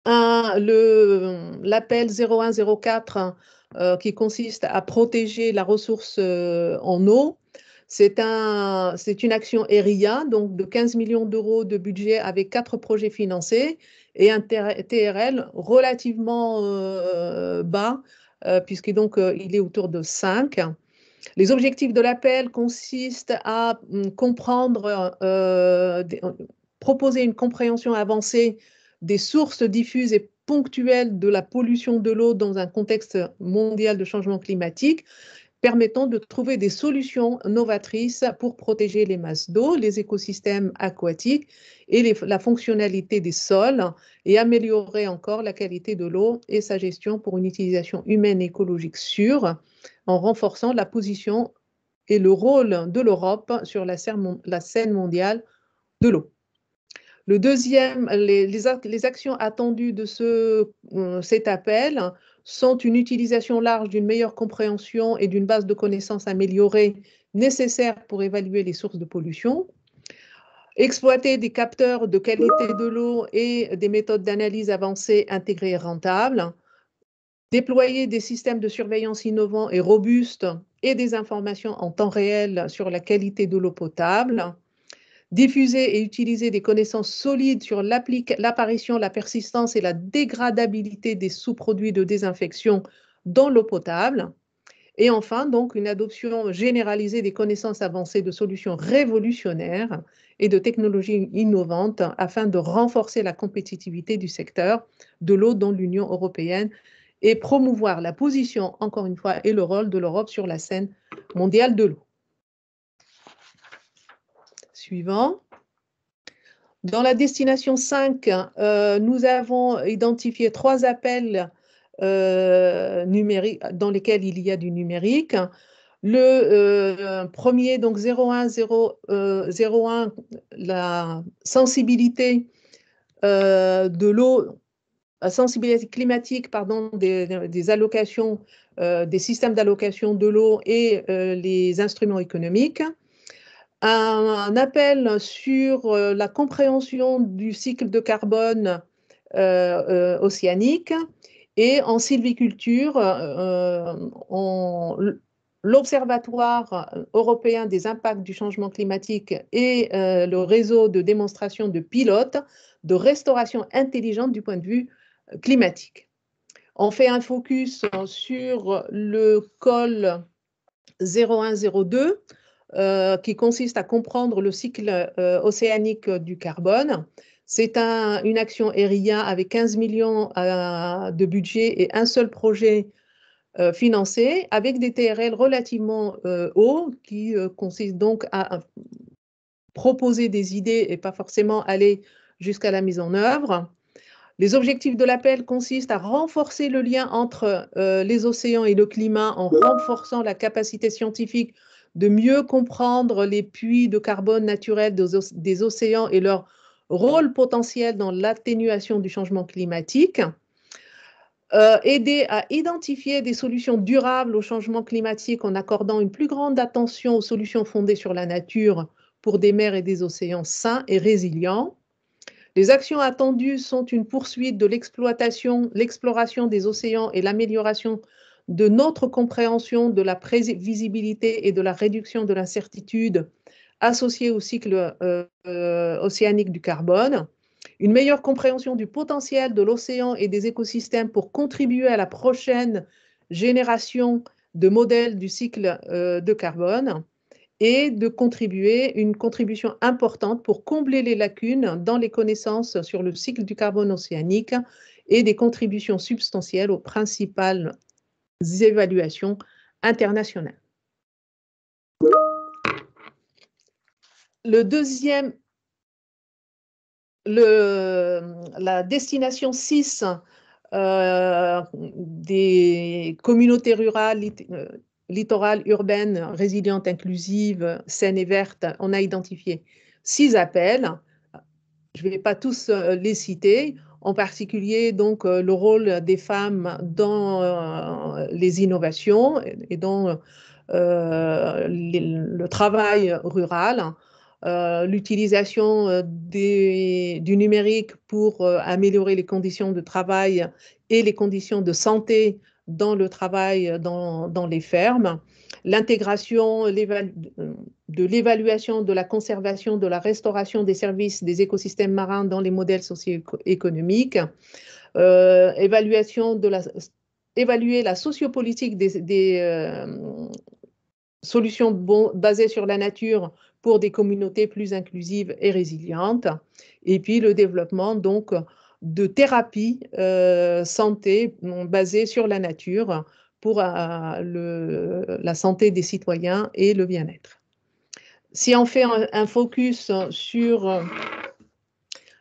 l'appel 0104 qui consiste à protéger la ressource en eau. C'est une action ERIA, donc de 15 millions d'euros de budget avec 4 projets financés et un TRL relativement bas, puisqu'il est autour de 5. Les objectifs de l'appel consistent à comprendre, proposer une compréhension avancée des sources diffuses et ponctuelles de la pollution de l'eau dans un contexte mondial de changement climatique, permettant de trouver des solutions novatrices pour protéger les masses d'eau, les écosystèmes aquatiques et la fonctionnalité des sols et améliorer encore la qualité de l'eau et sa gestion pour une utilisation humaine et écologique sûre, en renforçant la position et le rôle de l'Europe sur la scène mondiale de l'eau. Le deuxième, les actions attendues de cet appel sont une utilisation large d'une meilleure compréhension et d'une base de connaissances améliorée nécessaire pour évaluer les sources de pollution, exploiter des capteurs de qualité de l'eau et des méthodes d'analyse avancées, intégrées et rentables, déployer des systèmes de surveillance innovants et robustes et des informations en temps réel sur la qualité de l'eau potable, diffuser et utiliser des connaissances solides sur l'apparition, la persistance et la dégradabilité des sous-produits de désinfection dans l'eau potable. Et enfin, donc, une adoption généralisée des connaissances avancées de solutions révolutionnaires et de technologies innovantes afin de renforcer la compétitivité du secteur de l'eau dans l'Union européenne et promouvoir la position, encore une fois, et le rôle de l'Europe sur la scène mondiale de l'eau. Suivant. Dans la destination 5, nous avons identifié 3 appels numériques dans lesquels il y a du numérique. Le premier, donc 01, la sensibilité de l'eau, la sensibilité climatique, pardon, des allocations, des systèmes d'allocation de l'eau et les instruments économiques. Un appel sur la compréhension du cycle de carbone océanique et en sylviculture, l'Observatoire européen des impacts du changement climatique et le réseau de démonstration de pilotes de restauration intelligente du point de vue climatique. On fait un focus sur le col 0102, qui consiste à comprendre le cycle océanique du carbone. C'est une action ERIA avec 15 millions de budget et un seul projet financé avec des TRL relativement hauts qui consistent donc à proposer des idées et pas forcément aller jusqu'à la mise en œuvre. Les objectifs de l'appel consistent à renforcer le lien entre les océans et le climat en renforçant la capacité scientifique de mieux comprendre les puits de carbone naturels des océans et leur rôle potentiel dans l'atténuation du changement climatique, aider à identifier des solutions durables au changement climatique en accordant une plus grande attention aux solutions fondées sur la nature pour des mers et des océans sains et résilients. Les actions attendues sont une poursuite de l'exploration des océans et l'amélioration de notre compréhension de la prévisibilité et de la réduction de l'incertitude associée au cycle océanique du carbone, une meilleure compréhension du potentiel de l'océan et des écosystèmes pour contribuer à la prochaine génération de modèles du cycle de carbone, et de contribuer, une contribution importante pour combler les lacunes dans les connaissances sur le cycle du carbone océanique et des contributions substantielles aux principales évaluations internationales. Le deuxième, la destination 6 des communautés rurales, littorales, urbaines, résilientes, inclusives, saines et vertes, on a identifié 6 appels. Je ne vais pas tous les citer, en particulier donc, le rôle des femmes dans les innovations et dans le travail rural, l'utilisation du numérique pour améliorer les conditions de travail et les conditions de santé dans le travail dans les fermes, l'intégration de l'évaluation, de la conservation, de la restauration des services des écosystèmes marins dans les modèles socio-économiques, évaluer la sociopolitique solutions basées sur la nature pour des communautés plus inclusives et résilientes. Et puis le développement donc de thérapies santé basées sur la nature pour la santé des citoyens et le bien-être. Si on fait un focus sur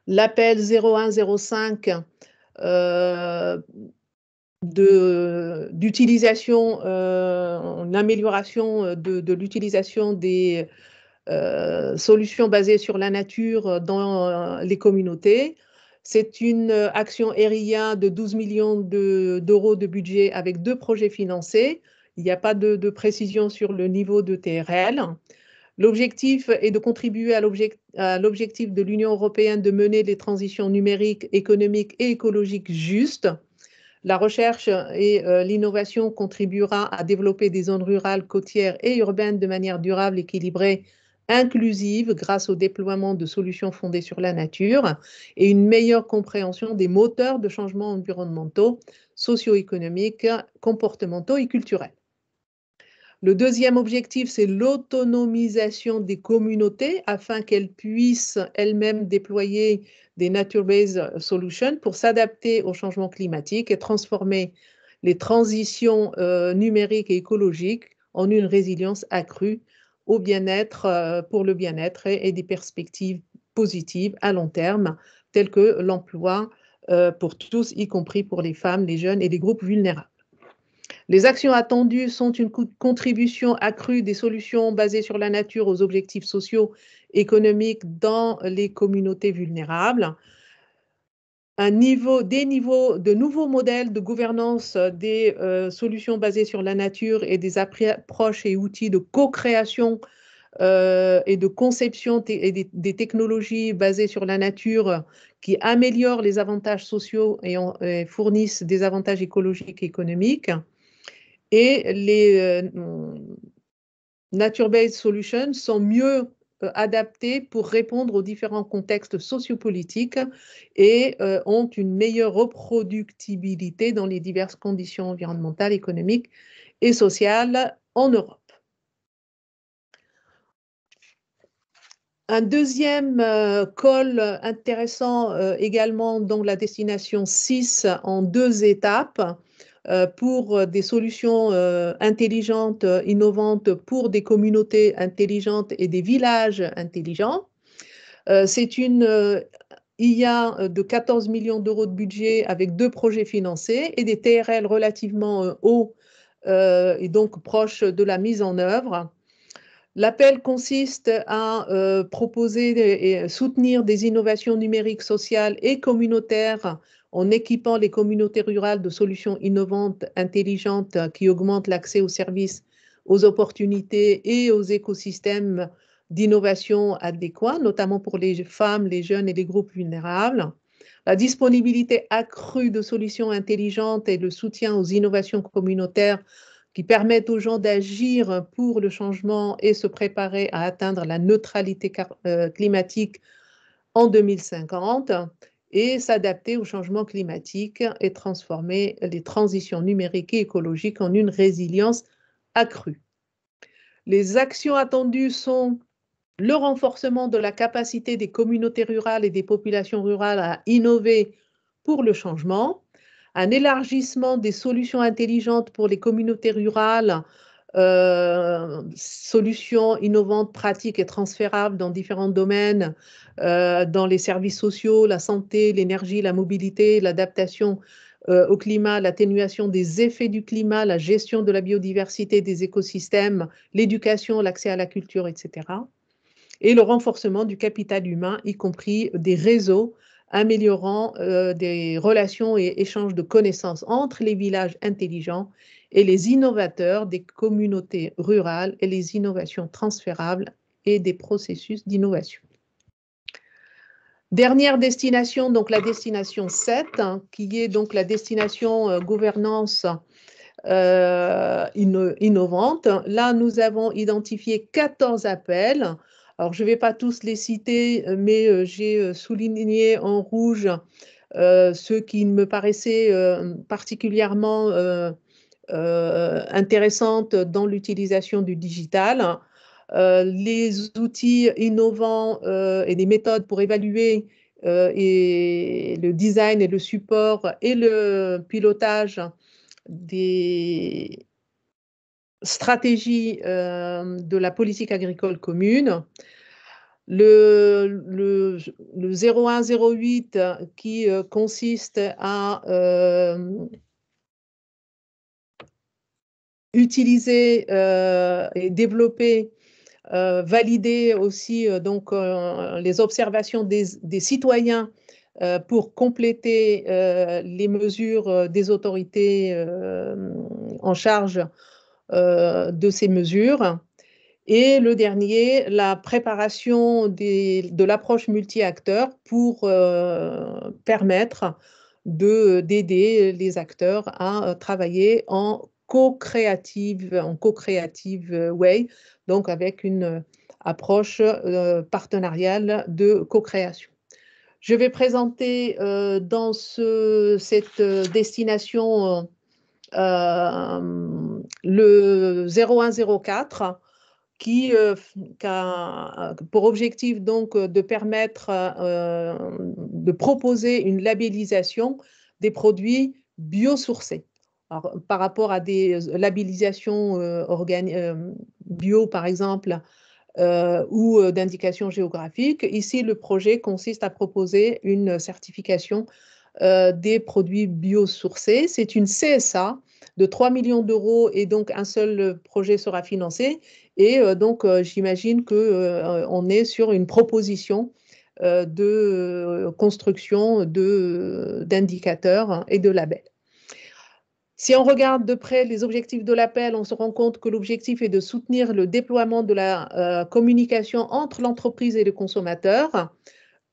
l'appel 0105 d'utilisation, l'amélioration de l'utilisation des solutions basées sur la nature dans les communautés. C'est une action ERIA de 12 millions d'euros de budget avec 2 projets financés. Il n'y a pas de précision sur le niveau de TRL. L'objectif est de contribuer à l'objectif de l'Union européenne de mener les transitions numériques, économiques et écologiques justes. La recherche et l'innovation contribuera à développer des zones rurales, côtières et urbaines de manière durable, équilibrée, inclusive grâce au déploiement de solutions fondées sur la nature et une meilleure compréhension des moteurs de changement environnementaux, socio-économiques, comportementaux et culturels. Le deuxième objectif, c'est l'autonomisation des communautés afin qu'elles puissent elles-mêmes déployer des nature-based solutions pour s'adapter au changement climatique et transformer les transitions numériques et écologiques en une résilience accrue au bien-être, pour le bien-être et des perspectives positives à long terme, telles que l'emploi pour tous, y compris pour les femmes, les jeunes et les groupes vulnérables. Les actions attendues sont une contribution accrue des solutions basées sur la nature aux objectifs sociaux économiques dans les communautés vulnérables, de nouveaux modèles de gouvernance des solutions basées sur la nature et des approches et outils de co-création et de conception et des technologies basées sur la nature qui améliorent les avantages sociaux et fournissent des avantages écologiques et économiques. Et les nature-based solutions sont mieux adaptées pour répondre aux différents contextes sociopolitiques et ont une meilleure reproductibilité dans les diverses conditions environnementales, économiques et sociales en Europe. Un deuxième call intéressant également dans la destination 6 en 2 étapes pour des solutions intelligentes, innovantes pour des communautés intelligentes et des villages intelligents. C'est une IA de 14 millions d'euros de budget avec 2 projets financés et des TRL relativement hauts et donc proches de la mise en œuvre. L'appel consiste à proposer et soutenir des innovations numériques, sociales et communautaires en équipant les communautés rurales de solutions innovantes, intelligentes, qui augmentent l'accès aux services, aux opportunités et aux écosystèmes d'innovation adéquats, notamment pour les femmes, les jeunes et les groupes vulnérables. La disponibilité accrue de solutions intelligentes et le soutien aux innovations communautaires qui permettent aux gens d'agir pour le changement et se préparer à atteindre la neutralité climatique en 2050 et s'adapter au changement climatique et transformer les transitions numériques et écologiques en une résilience accrue. Les actions attendues sont le renforcement de la capacité des communautés rurales et des populations rurales à innover pour le changement, un élargissement des solutions intelligentes pour les communautés rurales, solutions innovantes, pratiques et transférables dans différents domaines, dans les services sociaux, la santé, l'énergie, la mobilité, l'adaptation au climat, l'atténuation des effets du climat, la gestion de la biodiversité des écosystèmes, l'éducation, l'accès à la culture, etc. Et le renforcement du capital humain, y compris des réseaux améliorant des relations et échanges de connaissances entre les villages intelligents et les innovateurs des communautés rurales et les innovations transférables et des processus d'innovation. Dernière destination, donc la destination 7, qui est donc la destination gouvernance innovante. Là, nous avons identifié 14 appels. Alors, je ne vais pas tous les citer, mais j'ai souligné en rouge ceux qui me paraissaient particulièrement intéressantes dans l'utilisation du digital. Les outils innovants et des méthodes pour évaluer et le design et le support et le pilotage des stratégies de la politique agricole commune. Le 0108 qui consiste à utiliser et développer, valider aussi donc, les observations des citoyens pour compléter les mesures des autorités en charge de ces mesures. Et le dernier, la préparation de l'approche multi-acteurs pour permettre d'aider les acteurs à travailler en co-creative way, donc avec une approche partenariale de co-création. Je vais présenter dans cette destination le 0104 qui a pour objectif donc de permettre de proposer une labellisation des produits biosourcés. Alors, par rapport à des labellisations bio, par exemple, ou d'indications géographiques, ici, le projet consiste à proposer une certification des produits biosourcés. C'est une CSA de 3 millions d'euros et donc un seul projet sera financé. Et donc, j'imagine qu'on est sur une proposition de construction d'indicateurs et de labels. Si on regarde de près les objectifs de l'appel, on se rend compte que l'objectif est de soutenir le déploiement de la communication entre l'entreprise et le consommateur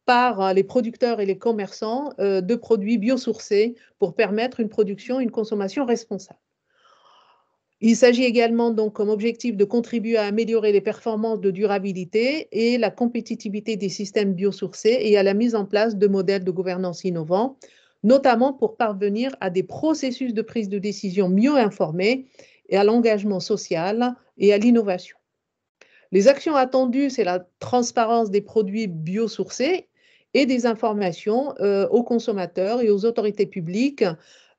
par les producteurs et les commerçants de produits biosourcés pour permettre une production et une consommation responsable. Il s'agit également donc comme objectif de contribuer à améliorer les performances de durabilité et la compétitivité des systèmes biosourcés et à la mise en place de modèles de gouvernance innovants, notamment pour parvenir à des processus de prise de décision mieux informés et à l'engagement social et à l'innovation. Les actions attendues, c'est la transparence des produits biosourcés et des informations aux consommateurs et aux autorités publiques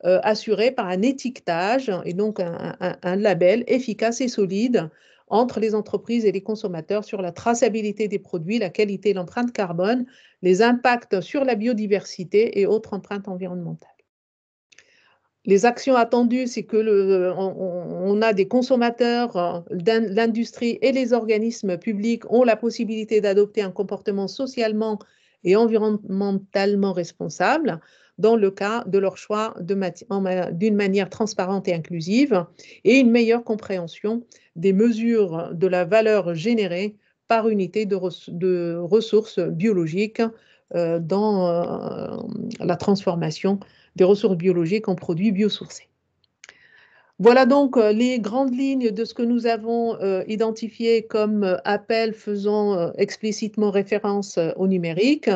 assurées par un étiquetage et donc un label efficace et solide entre les entreprises et les consommateurs sur la traçabilité des produits, la qualité et l'empreinte carbone, les impacts sur la biodiversité et autres empreintes environnementales. Les actions attendues, c'est que on a des consommateurs, l'industrie et les organismes publics ont la possibilité d'adopter un comportement socialement et environnementalement responsable dans le cas de leur choix d'une manière transparente et inclusive et une meilleure compréhension des mesures de la valeur générée par unité de ressources biologiques dans la transformation des ressources biologiques en produits biosourcés. Voilà donc les grandes lignes de ce que nous avons identifié comme appel faisant explicitement référence au numérique.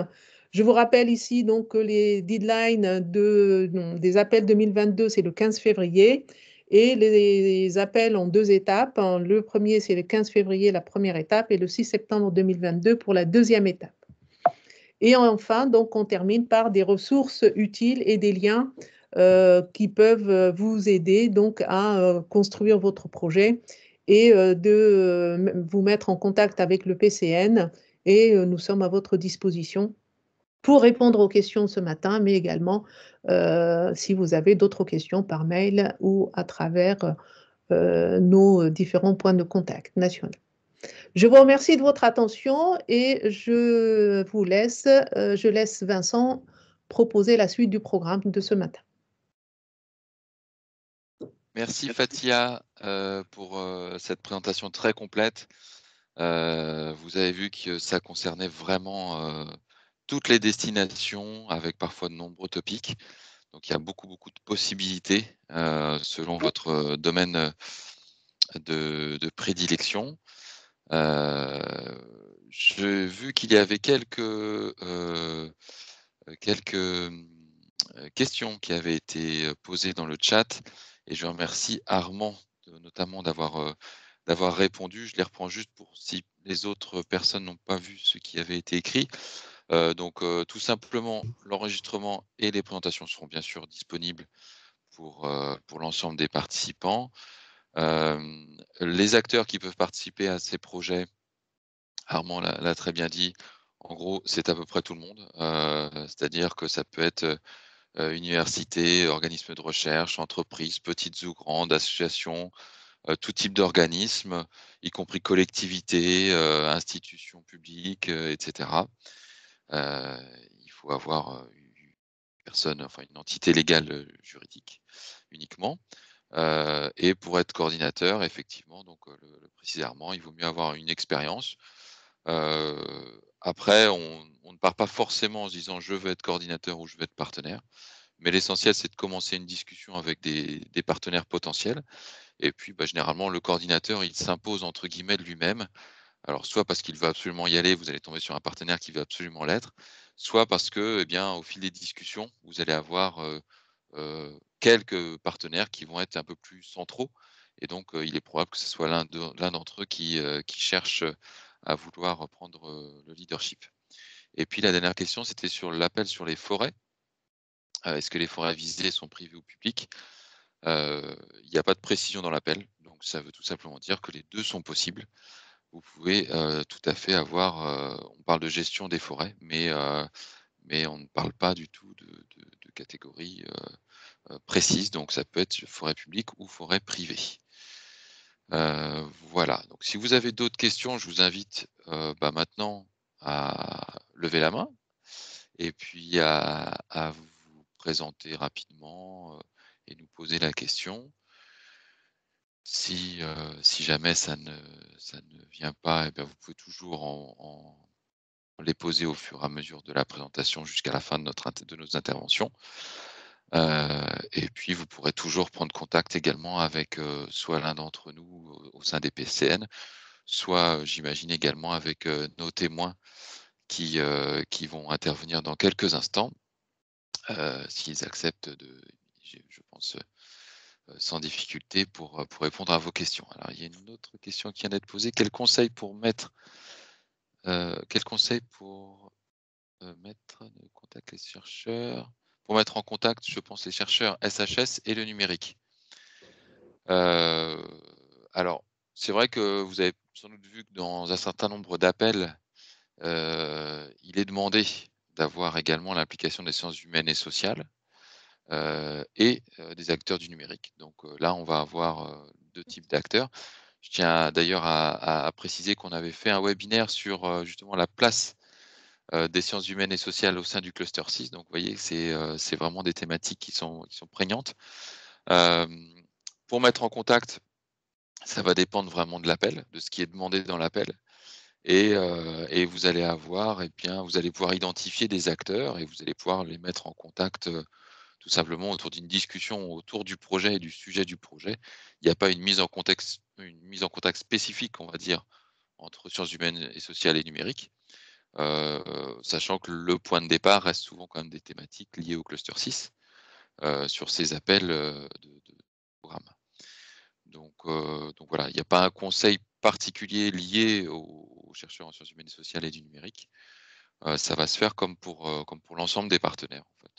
Je vous rappelle ici donc que les deadlines des appels 2022, c'est le 15 février et les appels en 2 étapes. Le premier, c'est le 15 février, la première étape, et le 6 septembre 2022 pour la deuxième étape. Et enfin, donc, on termine par des ressources utiles et des liens qui peuvent vous aider donc à construire votre projet et de vous mettre en contact avec le PCN. Et nous sommes à votre disposition pour répondre aux questions ce matin, mais également si vous avez d'autres questions par mail ou à travers nos différents points de contact nationaux. Je vous remercie de votre attention et je laisse Vincent proposer la suite du programme de ce matin. Merci Fathia pour cette présentation très complète. Vous avez vu que ça concernait vraiment toutes les destinations avec parfois de nombreux topics. Donc il y a beaucoup de possibilités selon votre domaine de prédilection. J'ai vu qu'il y avait quelques questions qui avaient été posées dans le chat Et je remercie Armand, notamment d'avoir répondu. Je les reprends juste pour si les autres personnes n'ont pas vu ce qui avait été écrit. Donc, tout simplement, l'enregistrement et les présentations seront bien sûr disponibles pour l'ensemble des participants. Les acteurs qui peuvent participer à ces projets, Armand l'a très bien dit, en gros, c'est à peu près tout le monde. C'est-à-dire que ça peut être, universités, organismes de recherche, entreprises, petites ou grandes, associations, tout type d'organismes, y compris collectivités, institutions publiques, et cetera. Il faut avoir, une personne, enfin une entité légale, juridique uniquement. Et pour être coordinateur, effectivement, donc le précisait Armand, il vaut mieux avoir une expérience. Après, on ne part pas forcément en se disant: «Je veux être coordinateur» ou «Je veux être partenaire», mais l'essentiel, c'est de commencer une discussion avec des partenaires potentiels et puis, bah, généralement, le coordinateur, il «s'impose» entre guillemets de lui-même. Alors soit parce qu'il veut absolument y aller, vous allez tomber sur un partenaire qui veut absolument l'être, soit parce que, eh bien, au fil des discussions, vous allez avoir, quelques partenaires qui vont être un peu plus centraux et donc il est probable que ce soit l'un d'entre eux qui cherche, à vouloir prendre, le leadership. Et puis la dernière question, c'était sur l'appel sur les forêts. Est-ce que les forêts visées sont privées ou publiques? Il n'y a pas de précision dans l'appel, donc ça veut tout simplement dire que les 2 sont possibles. Vous pouvez, tout à fait avoir, on parle de gestion des forêts, mais on ne parle pas du tout de catégorie, précise, donc ça peut être forêt publique ou forêt privée. Voilà, donc si vous avez d'autres questions, je vous invite, bah, maintenant à lever la main et puis à vous présenter rapidement, et nous poser la question. Si jamais ça ne vient pas, eh bien, vous pouvez toujours les poser au fur et à mesure de la présentation jusqu'à la fin de nos interventions. Et puis vous pourrez toujours prendre contact également avec, soit l'un d'entre nous au sein des PCN, soit, j'imagine également avec, nos témoins qui vont intervenir dans quelques instants, s'ils acceptent je pense, sans difficulté pour répondre à vos questions. Alors il y a une autre question qui vient d'être posée. Quel conseil pour, mettre en contact les chercheurs? Pour mettre en contact, je pense, les chercheurs SHS et le numérique. Heu, alors, c'est vrai que vous avez sans doute vu que dans un certain nombre d'appels, il est demandé d'avoir également l'implication des sciences humaines et sociales, et des acteurs du numérique. Donc, là, on va avoir, 2 types d'acteurs. Je tiens d'ailleurs à préciser qu'on avait fait un webinaire sur, justement la place, des sciences humaines et sociales au sein du cluster 6. Donc vous voyez, c'est vraiment des thématiques qui sont prégnantes. Hem, pour mettre en contact, ça va dépendre vraiment de l'appel, de ce qui est demandé dans l'appel et vous allez avoir eh bien, vous allez pouvoir identifier des acteurs et vous allez pouvoir les mettre en contact, tout simplement autour d'une discussion autour du projet et du sujet du projet. Il n'y a pas une mise en contact spécifique, on va dire, entre sciences humaines et sociales et numériques, sachant que le point de départ reste souvent quand même des thématiques liées au cluster 6, sur ces appels, de programme. Donc voilà, il n'y a pas un conseil particulier lié aux chercheurs en sciences humaines et sociales et du numérique. Ça va se faire comme pour l'ensemble des partenaires, en fait.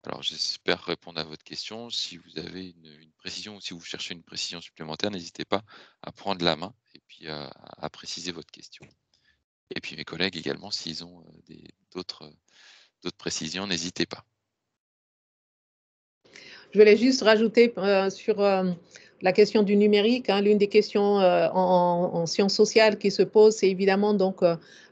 Alors j'espère répondre à votre question. Si vous avez une précision ou si vous cherchez une précision supplémentaire, n'hésitez pas à prendre la main et puis à préciser votre question. Et puis mes collègues également, s'ils ont, d'autres précisions, n'hésitez pas. Je voulais juste rajouter sur la question du numérique, hein, l'une des questions en sciences sociales qui se pose, c'est évidemment donc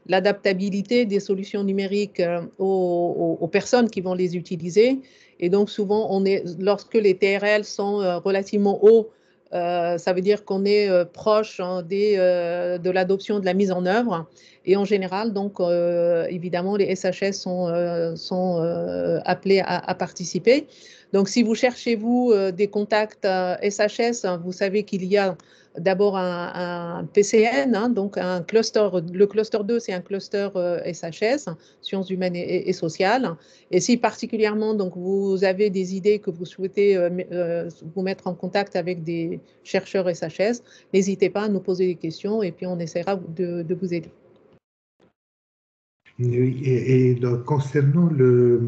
l'adaptabilité des solutions numériques aux personnes qui vont les utiliser. Et donc souvent, lorsque les TRL sont relativement hauts, ça veut dire qu'on est proche hein, de l'adoption de la mise en œuvre. Et en général, donc évidemment, les SHS sont appelés à participer. Donc, si vous cherchez, vous, des contacts SHS, vous savez qu'il y a d'abord un PCN, hein, donc un cluster. Le cluster 2, c'est un cluster SHS, sciences humaines et sociales. Et si particulièrement donc, vous avez des idées que vous souhaitez vous mettre en contact avec des chercheurs SHS, n'hésitez pas à nous poser des questions et puis on essaiera de vous aider. Oui, et donc, concernant le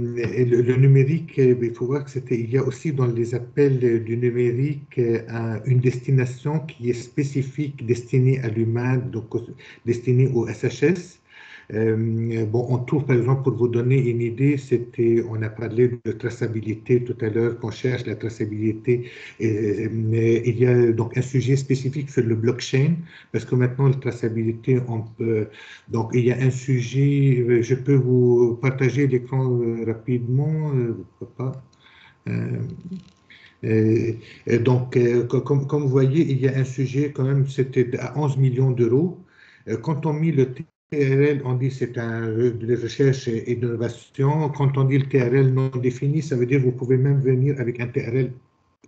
numérique, il faut voir que il y a aussi dans les appels du numérique une destination qui est spécifique, destinée à l'humain, donc destinée au SHS. Bon, on trouve par exemple, pour vous donner une idée, on a parlé de traçabilité tout à l'heure, qu'on cherche la traçabilité. Il y a donc un sujet spécifique sur le blockchain, parce que maintenant, la traçabilité, donc il y a un sujet, je peux vous partager l'écran rapidement, pourquoi pas. Euh, donc, comme vous voyez, il y a un sujet quand même, c'était à 11 millions d'euros. Quand on met le TRL, on dit c'est de recherche et d'innovation. Quand on dit le TRL non défini, ça veut dire que vous pouvez même venir avec un TRL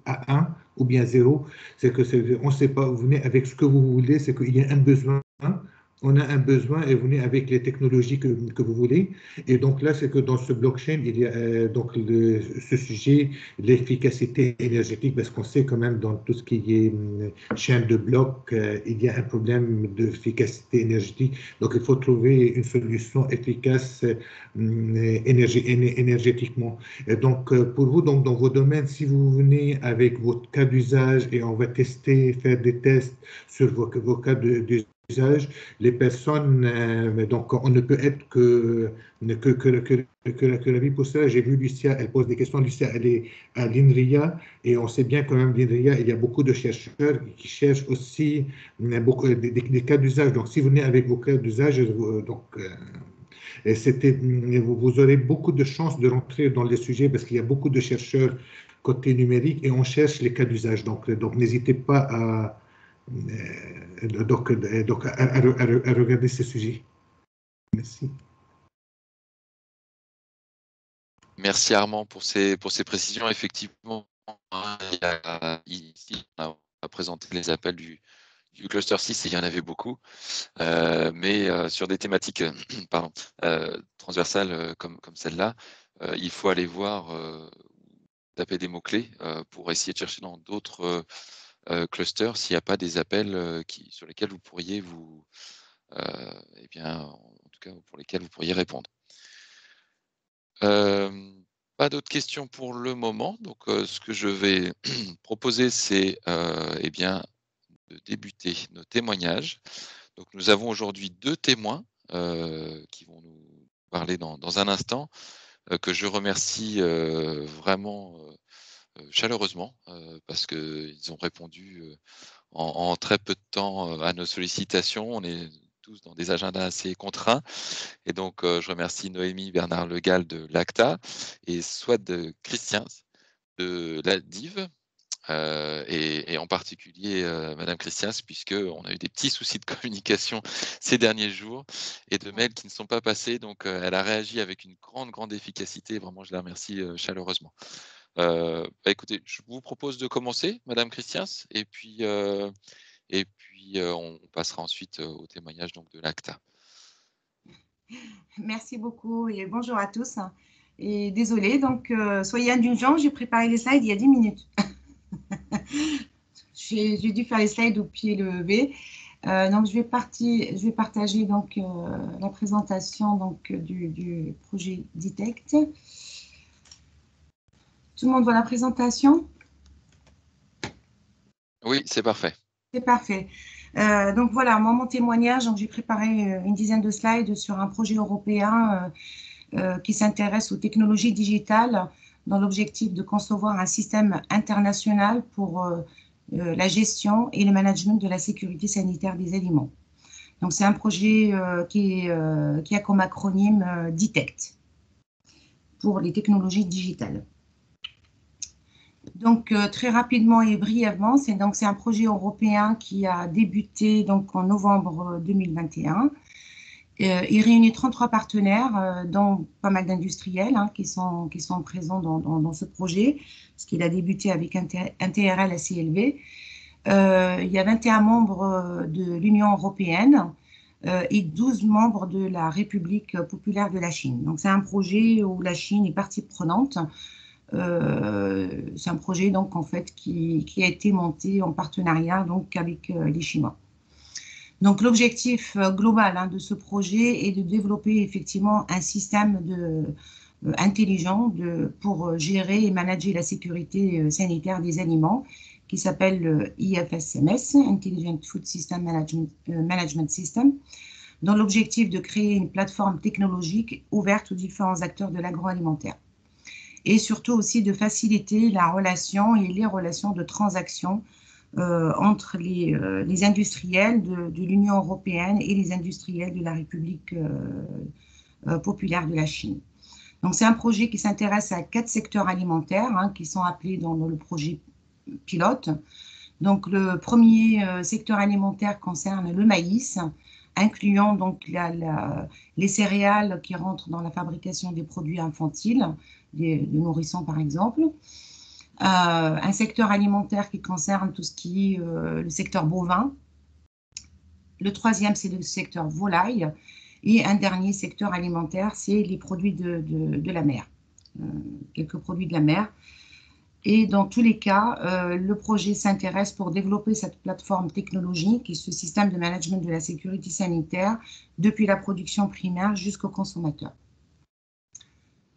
à 1 ou bien 0. On ne sait pas, vous venez avec ce que vous voulez, c'est qu'il y a un besoin. On a un besoin et vous venez avec les technologies que vous voulez. Et donc là, c'est que dans ce blockchain, il y a donc ce sujet, l'efficacité énergétique, parce qu'on sait quand même dans tout ce qui est chaîne de blocs, il y a un problème d'efficacité énergétique. Donc il faut trouver une solution efficace énergétiquement. Et donc pour vous, donc, dans vos domaines, si vous venez avec votre cas d'usage et on va tester, faire des tests sur vos cas d'usage, les personnes, donc on ne peut être que la vie pour cela. J'ai vu Lucia, elle pose des questions. Lucia, elle est à l'INRIA et on sait bien quand même l'INRIA, il y a beaucoup de chercheurs qui cherchent aussi beaucoup, des cas d'usage. Donc si vous venez avec vos cas d'usage, donc vous aurez beaucoup de chances de rentrer dans les sujets parce qu'il y a beaucoup de chercheurs côté numérique et on cherche les cas d'usage. Donc n'hésitez pas à regarder ce sujet. Merci. Merci Armand pour ces précisions. Effectivement, ici, on a présenté les appels du cluster 6 et il y en avait beaucoup, mais sur des thématiques pardon, transversales comme celle-là, il faut aller voir, taper des mots-clés pour essayer de chercher dans d'autres clusters s'il n'y a pas des appels sur lesquels vous pourriez eh bien, en tout cas pour lesquels vous pourriez répondre. Pas d'autres questions pour le moment. Donc, ce que je vais proposer, c'est eh bien, de débuter nos témoignages. Donc, nous avons aujourd'hui 2 témoins qui vont nous parler dans un instant, que je remercie vraiment chaleureusement parce qu'ils ont répondu en très peu de temps à nos sollicitations. On est tous dans des agendas assez contraints. Et donc, je remercie Noémie Bernard Legal de l'ACTA et Swad Christian de la DIV, et en particulier Madame Christian, puisqu'on a eu des petits soucis de communication ces derniers jours et de mails qui ne sont pas passés. Donc, elle a réagi avec une grande efficacité. Vraiment, je la remercie chaleureusement. Écoutez, je vous propose de commencer, Madame Christian, et puis on passera ensuite au témoignage donc, de l'ACTA. Merci beaucoup et bonjour à tous. Et désolé, donc soyez indulgents, j'ai préparé les slides il y a 10 minutes. J'ai dû faire les slides au pied levé. Donc je vais partager donc la présentation donc du projet DITECT. Tout le monde voit la présentation? Oui, c'est parfait. C'est parfait. Donc voilà, moi, mon témoignage, j'ai préparé une dizaine de slides sur un projet européen qui s'intéresse aux technologies digitales dans l'objectif de concevoir un système international pour la gestion et le management de la sécurité sanitaire des aliments. Donc c'est un projet qui a comme acronyme DITECT pour les technologies digitales. Donc, très rapidement et brièvement, c'est un projet européen qui a débuté donc, en novembre 2021. Il réunit 33 partenaires, dont pas mal d'industriels qui sont présents dans ce projet, parce qu'il a débuté avec un TRL assez élevé. Il y a 21 membres de l'Union européenne et 12 membres de la République populaire de la Chine. Donc, c'est un projet où la Chine est partie prenante. C'est un projet donc en fait qui a été monté en partenariat donc avec les Chinois. Donc l'objectif global de ce projet est de développer effectivement un système intelligent pour gérer et manager la sécurité sanitaire des aliments qui s'appelle IFSMS, Intelligent Food System Management System, dans l'objectif de créer une plateforme technologique ouverte aux différents acteurs de l'agroalimentaire. Et surtout aussi de faciliter la relation et les relations de transaction entre les industriels de l'Union européenne et les industriels de la République populaire de la Chine. Donc, c'est un projet qui s'intéresse à 4 secteurs alimentaires qui sont appelés dans le projet pilote. Donc, le premier secteur alimentaire concerne le maïs, incluant donc les céréales qui rentrent dans la fabrication des produits infantiles, de nourrissons par exemple. Un secteur alimentaire qui concerne tout ce qui est le secteur bovin. Le troisième, c'est le secteur volaille. Et un dernier secteur alimentaire, c'est les produits de la mer, quelques produits de la mer. Et dans tous les cas, le projet s'intéresse pour développer cette plateforme technologique et ce système de management de la sécurité sanitaire depuis la production primaire jusqu'au consommateur.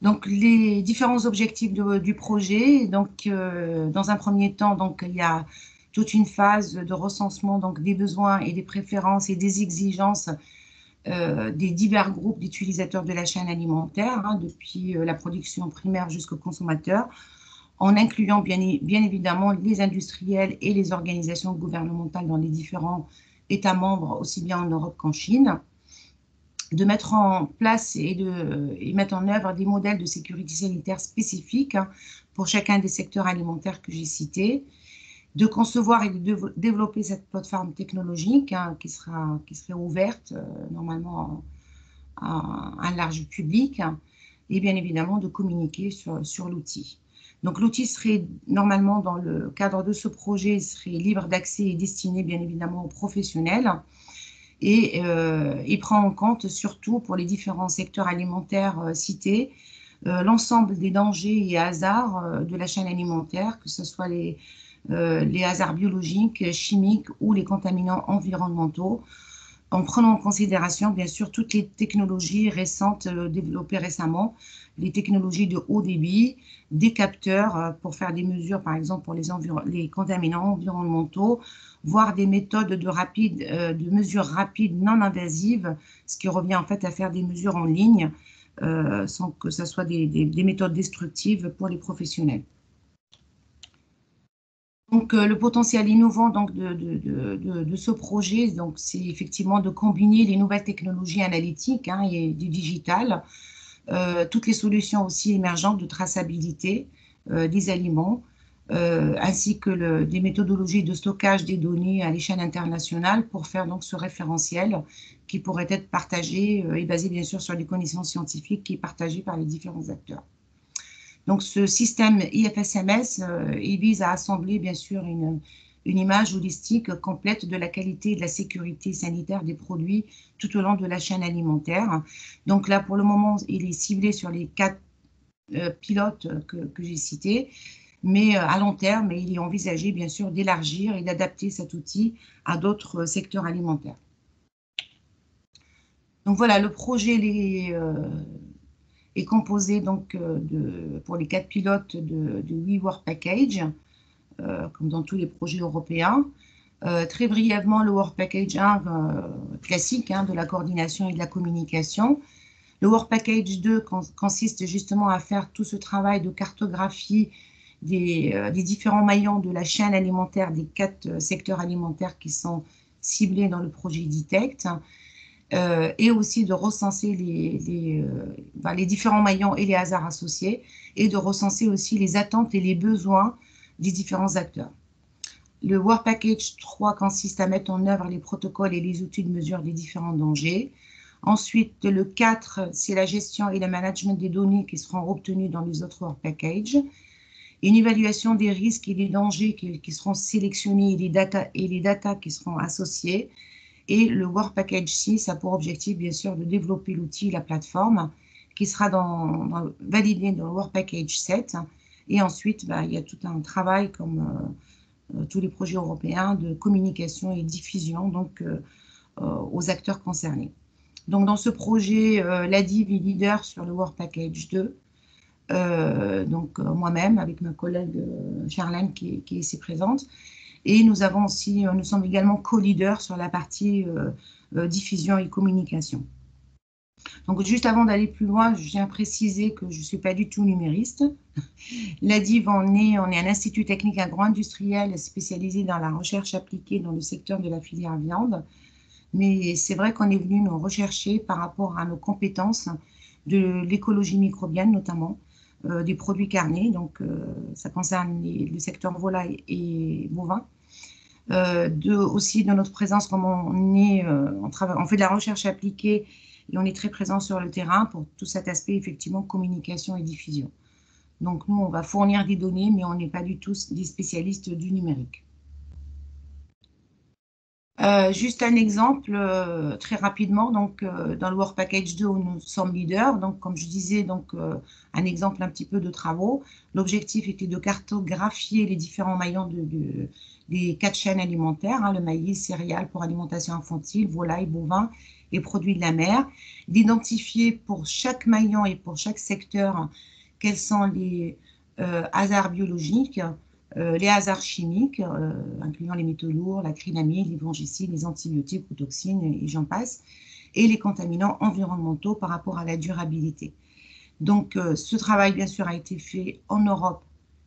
Donc, les différents objectifs du projet, donc, dans un premier temps, donc, il y a toute une phase de recensement donc, des besoins et des préférences et des exigences des divers groupes d'utilisateurs de la chaîne alimentaire, depuis la production primaire jusqu'au consommateur, en incluant bien évidemment les industriels et les organisations gouvernementales dans les différents États membres, aussi bien en Europe qu'en Chine, de mettre en place et mettre en œuvre des modèles de sécurité sanitaire spécifiques pour chacun des secteurs alimentaires que j'ai cités, de concevoir et de développer cette plateforme technologique qui serait ouverte normalement à un large public, et bien évidemment de communiquer sur l'outil. Donc l'outil serait normalement, dans le cadre de ce projet, serait libre d'accès et destiné bien évidemment aux professionnels, et il prend en compte surtout pour les différents secteurs alimentaires cités l'ensemble des dangers et hasards de la chaîne alimentaire, que ce soit les hasards biologiques, chimiques ou les contaminants environnementaux, en prenant en considération bien sûr toutes les technologies récentes développées récemment, les technologies de haut débit, des capteurs pour faire des mesures par exemple pour les contaminants environnementaux, voire des méthodes de mesures rapides non invasives, ce qui revient en fait à faire des mesures en ligne sans que ce soit des méthodes destructives pour les professionnels. Donc, le potentiel innovant donc, de ce projet, c'est effectivement de combiner les nouvelles technologies analytiques et du digital, toutes les solutions aussi émergentes de traçabilité des aliments, ainsi que des méthodologies de stockage des données à l'échelle internationale pour faire donc ce référentiel qui pourrait être partagé et basé bien sûr sur les connaissances scientifiques qui est partagé par les différents acteurs. Donc, ce système IFSMS, il vise à assembler, bien sûr, une image holistique complète de la qualité et de la sécurité sanitaire des produits tout au long de la chaîne alimentaire. Donc là, pour le moment, il est ciblé sur les 4 pilotes que j'ai cités, mais à long terme, il est envisagé, bien sûr, d'élargir et d'adapter cet outil à d'autres secteurs alimentaires. Donc voilà, le projet est composé donc pour les 4 pilotes de 8 Work Package, comme dans tous les projets européens. Très brièvement, le Work Package 1 classique de la coordination et de la communication. Le Work Package 2 consiste justement à faire tout ce travail de cartographie des différents maillons de la chaîne alimentaire des 4 secteurs alimentaires qui sont ciblés dans le projet DETECT. Et aussi de recenser les différents maillons et les hasards associés, et de recenser aussi les attentes et les besoins des différents acteurs. Le Work Package 3 consiste à mettre en œuvre les protocoles et les outils de mesure des différents dangers. Ensuite, le 4, c'est la gestion et le management des données qui seront obtenues dans les autres Work Packages. une évaluation des risques et des dangers qui seront sélectionnés et les data qui seront associés. Et le Work Package 6 a pour objectif, bien sûr, de développer l'outil, la plateforme, qui sera validé dans le Work Package 7. Et ensuite, il y a tout un travail, comme tous les projets européens, de communication et diffusion donc, aux acteurs concernés. Donc, dans ce projet, l'ADIV est leader sur le Work Package 2. Donc, moi-même, avec ma collègue Charlène qui est ici présente. Et nous sommes également co-leaders sur la partie diffusion et communication. Donc, juste avant d'aller plus loin, je viens préciser que je ne suis pas du tout numériste. L'ADIV, on est un institut technique agro-industriel spécialisé dans la recherche appliquée dans le secteur de la filière viande. Mais c'est vrai qu'on est venu nous rechercher par rapport à nos compétences de l'écologie microbienne notamment, des produits carnés, donc ça concerne le secteur volaille et bovin. Aussi de notre présence, comme on fait de la recherche appliquée et on est très présent sur le terrain pour tout cet aspect effectivement communication et diffusion. Donc nous, on va fournir des données, mais on n'est pas du tout des spécialistes du numérique. Juste un exemple très rapidement, donc dans le Work Package 2 où nous sommes leaders, donc comme je disais, donc un exemple un petit peu de travaux. L'objectif était de cartographier les différents maillons des 4 chaînes alimentaires, le maïs, céréales pour alimentation infantile, volaille, bovin et produits de la mer, d'identifier pour chaque maillon et pour chaque secteur quels sont les hasards biologiques, les hasards chimiques, incluant les métaux lourds, l'acrylamide, les fongicides, les antibiotiques ou toxines, et j'en passe, et les contaminants environnementaux par rapport à la durabilité. Donc, ce travail, bien sûr, a été fait en Europe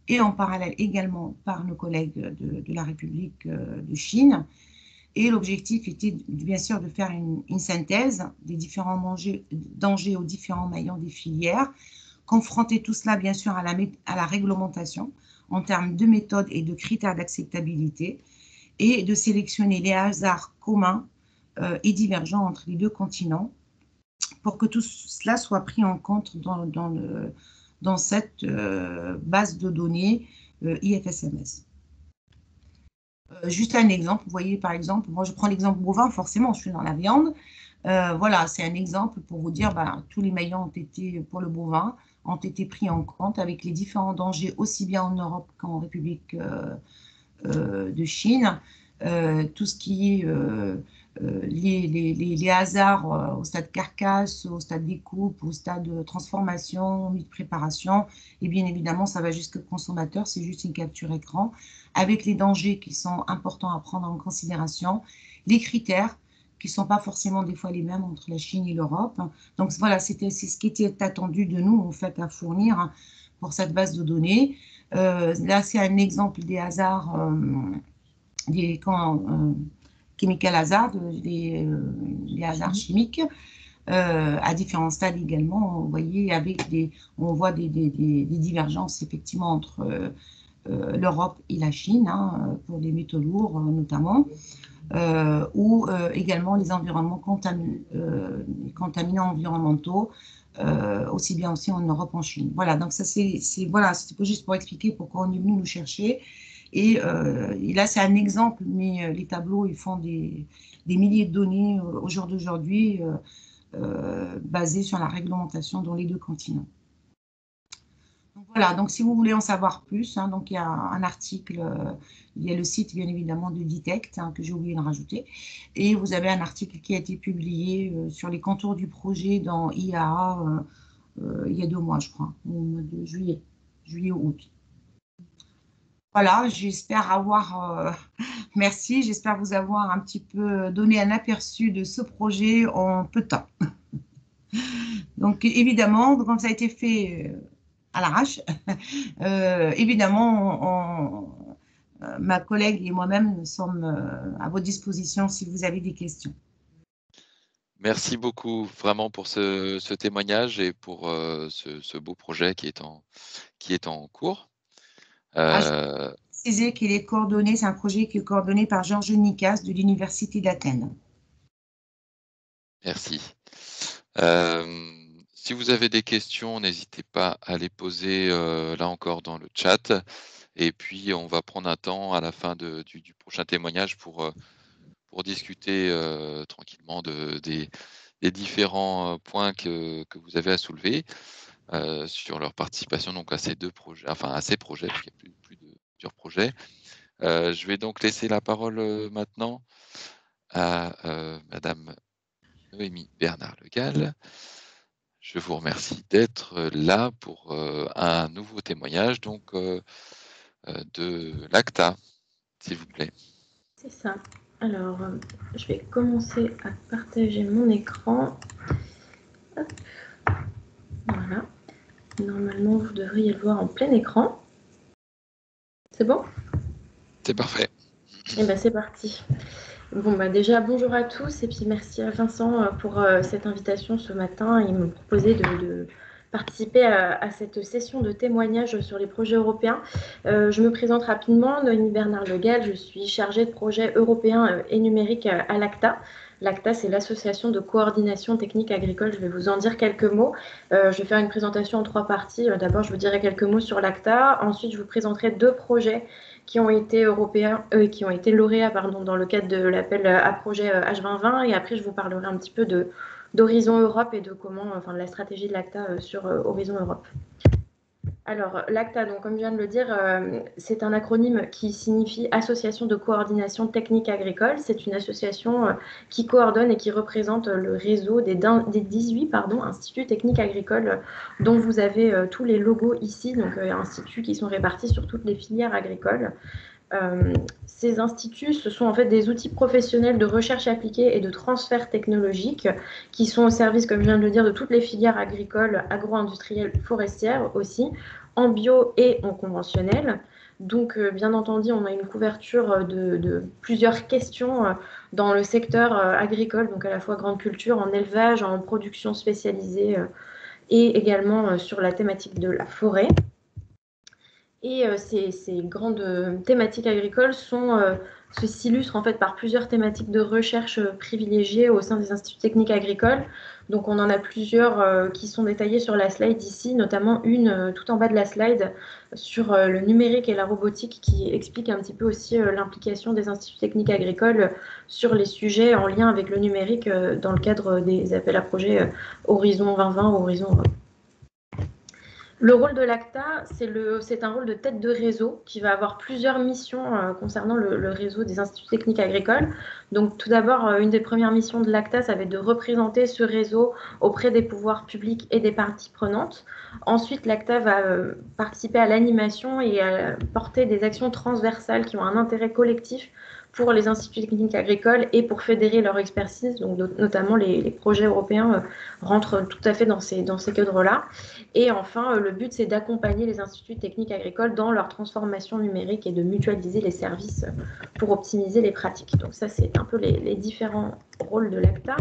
et en parallèle également par nos collègues de la République de Chine. Et l'objectif était, bien sûr, de faire une synthèse des différents dangers aux différents maillons des filières, confronter tout cela, bien sûr, à la réglementation, en termes de méthodes et de critères d'acceptabilité, et de sélectionner les hasards communs et divergents entre les deux continents pour que tout cela soit pris en compte dans cette base de données IFSMS. Juste un exemple, vous voyez par exemple, moi je prends l'exemple bovin, forcément je suis dans la viande, voilà, c'est un exemple pour vous dire, tous les maillons ont été, pour le bovin, ont été pris en compte avec les différents dangers, aussi bien en Europe qu'en République de Chine. Tout ce qui est les hasards au stade carcasse, au stade découpe, au stade de transformation, de préparation, et bien évidemment, ça va jusqu'au consommateur, c'est juste une capture écran, avec les dangers qui sont importants à prendre en considération, les critères, qui ne sont pas forcément des fois les mêmes entre la Chine et l'Europe. Donc voilà, c'est ce qui était attendu de nous, en fait, à fournir pour cette base de données. Là, c'est un exemple des hasards, des chemical hazards, les hasards chimiques, à différents stades également. Vous voyez, on voit des divergences effectivement entre l'Europe et la Chine, pour les métaux lourds notamment. Ou également les environnements contaminants environnementaux, aussi bien aussi en Europe qu'en Chine. Voilà, donc ça voilà, c'était juste pour expliquer pourquoi on est venu nous chercher. Et là, c'est un exemple, mais les tableaux, ils font des milliers de données au jour d'aujourd'hui basées sur la réglementation dans les deux continents. Donc, voilà, donc si vous voulez en savoir plus, donc il y a un article, il y a le site bien évidemment de Detect que j'ai oublié de rajouter, et vous avez un article qui a été publié sur les contours du projet dans IAA il y a 2 mois, je crois, au mois de juillet ou août. Voilà, j'espère merci, j'espère vous avoir un petit peu donné un aperçu de ce projet en peu de temps. Donc évidemment, comme ça a été fait à l'arrache, évidemment, ma collègue et moi-même sommes à votre disposition si vous avez des questions. Merci beaucoup vraiment pour ce témoignage et pour ce beau projet qui est en cours. Je préciser qu'il est coordonné, c'est un projet qui est coordonné par Georges Nikas de l'Université d'Athènes. Merci. Si vous avez des questions, n'hésitez pas à les poser là encore dans le chat. Et puis, on va prendre un temps à la fin du prochain témoignage pour discuter tranquillement des différents points que vous avez à soulever sur leur participation donc à ces deux projets, enfin à ces projets, parce qu'il y a plus de plusieurs projets. Je vais donc laisser la parole maintenant à Madame Noémie Bernard-Le Gall. Je vous remercie d'être là pour un nouveau témoignage donc de l'ACTA, s'il vous plaît. C'est ça. Alors, je vais commencer à partager mon écran. Hop. Voilà. Normalement, vous devriez le voir en plein écran. C'est bon? C'est parfait. Eh bien, c'est parti. Bon, bah déjà, bonjour à tous et puis merci à Vincent pour cette invitation ce matin. Il me proposait de participer à cette session de témoignage sur les projets européens. Je me présente rapidement, Noémie Bernard-Le Gall, je suis chargée de projets européens et numériques à l'ACTA. L'ACTA, c'est l'Association de coordination technique agricole. Je vais vous en dire quelques mots. Je vais faire une présentation en 3 parties. D'abord, je vous dirai quelques mots sur l'ACTA. Ensuite, je vous présenterai 2 projets qui ont été qui ont été lauréats dans le cadre de l'appel à projet H2020. Et après, je vous parlerai un petit peu d'Horizon Europe et de de la stratégie de l'ACTA sur Horizon Europe. Alors, l'ACTA, donc, comme je viens de le dire, c'est un acronyme qui signifie Association de coordination technique agricole. C'est une association qui coordonne et qui représente le réseau des 18 instituts techniques agricoles dont vous avez tous les logos ici, donc instituts qui sont répartis sur toutes les filières agricoles. Ces instituts, ce sont en fait des outils professionnels de recherche appliquée et de transfert technologique qui sont au service, comme je viens de le dire, de toutes les filières agricoles, agro-industrielles, forestières aussi, en bio et en conventionnel. Donc, bien entendu, on a une couverture de plusieurs questions dans le secteur agricole, donc à la fois grande culture, en élevage, en production spécialisée et également sur la thématique de la forêt. Et ces grandes thématiques agricoles s'illustrent en fait par plusieurs thématiques de recherche privilégiées au sein des instituts techniques agricoles. Donc on en a plusieurs qui sont détaillées sur la slide ici, notamment une tout en bas de la slide sur le numérique et la robotique qui explique un petit peu aussi l'implication des instituts techniques agricoles sur les sujets en lien avec le numérique dans le cadre des appels à projets Horizon 2020 ou Horizon Europe. Le rôle de l'ACTA, c'est un rôle de tête de réseau qui va avoir plusieurs missions concernant le réseau des instituts techniques agricoles. Donc tout d'abord, une des premières missions de l'ACTA, ça va être de représenter ce réseau auprès des pouvoirs publics et des parties prenantes. Ensuite, l'ACTA va participer à l'animation et à porter des actions transversales qui ont un intérêt collectif pour les instituts techniques agricoles et pour fédérer leur expertise, donc notamment les projets européens rentrent tout à fait dans ces cadres-là. Et enfin, le but, c'est d'accompagner les instituts techniques agricoles dans leur transformation numérique et de mutualiser les services pour optimiser les pratiques. Donc ça, c'est un peu les différents rôles de l'ACTA.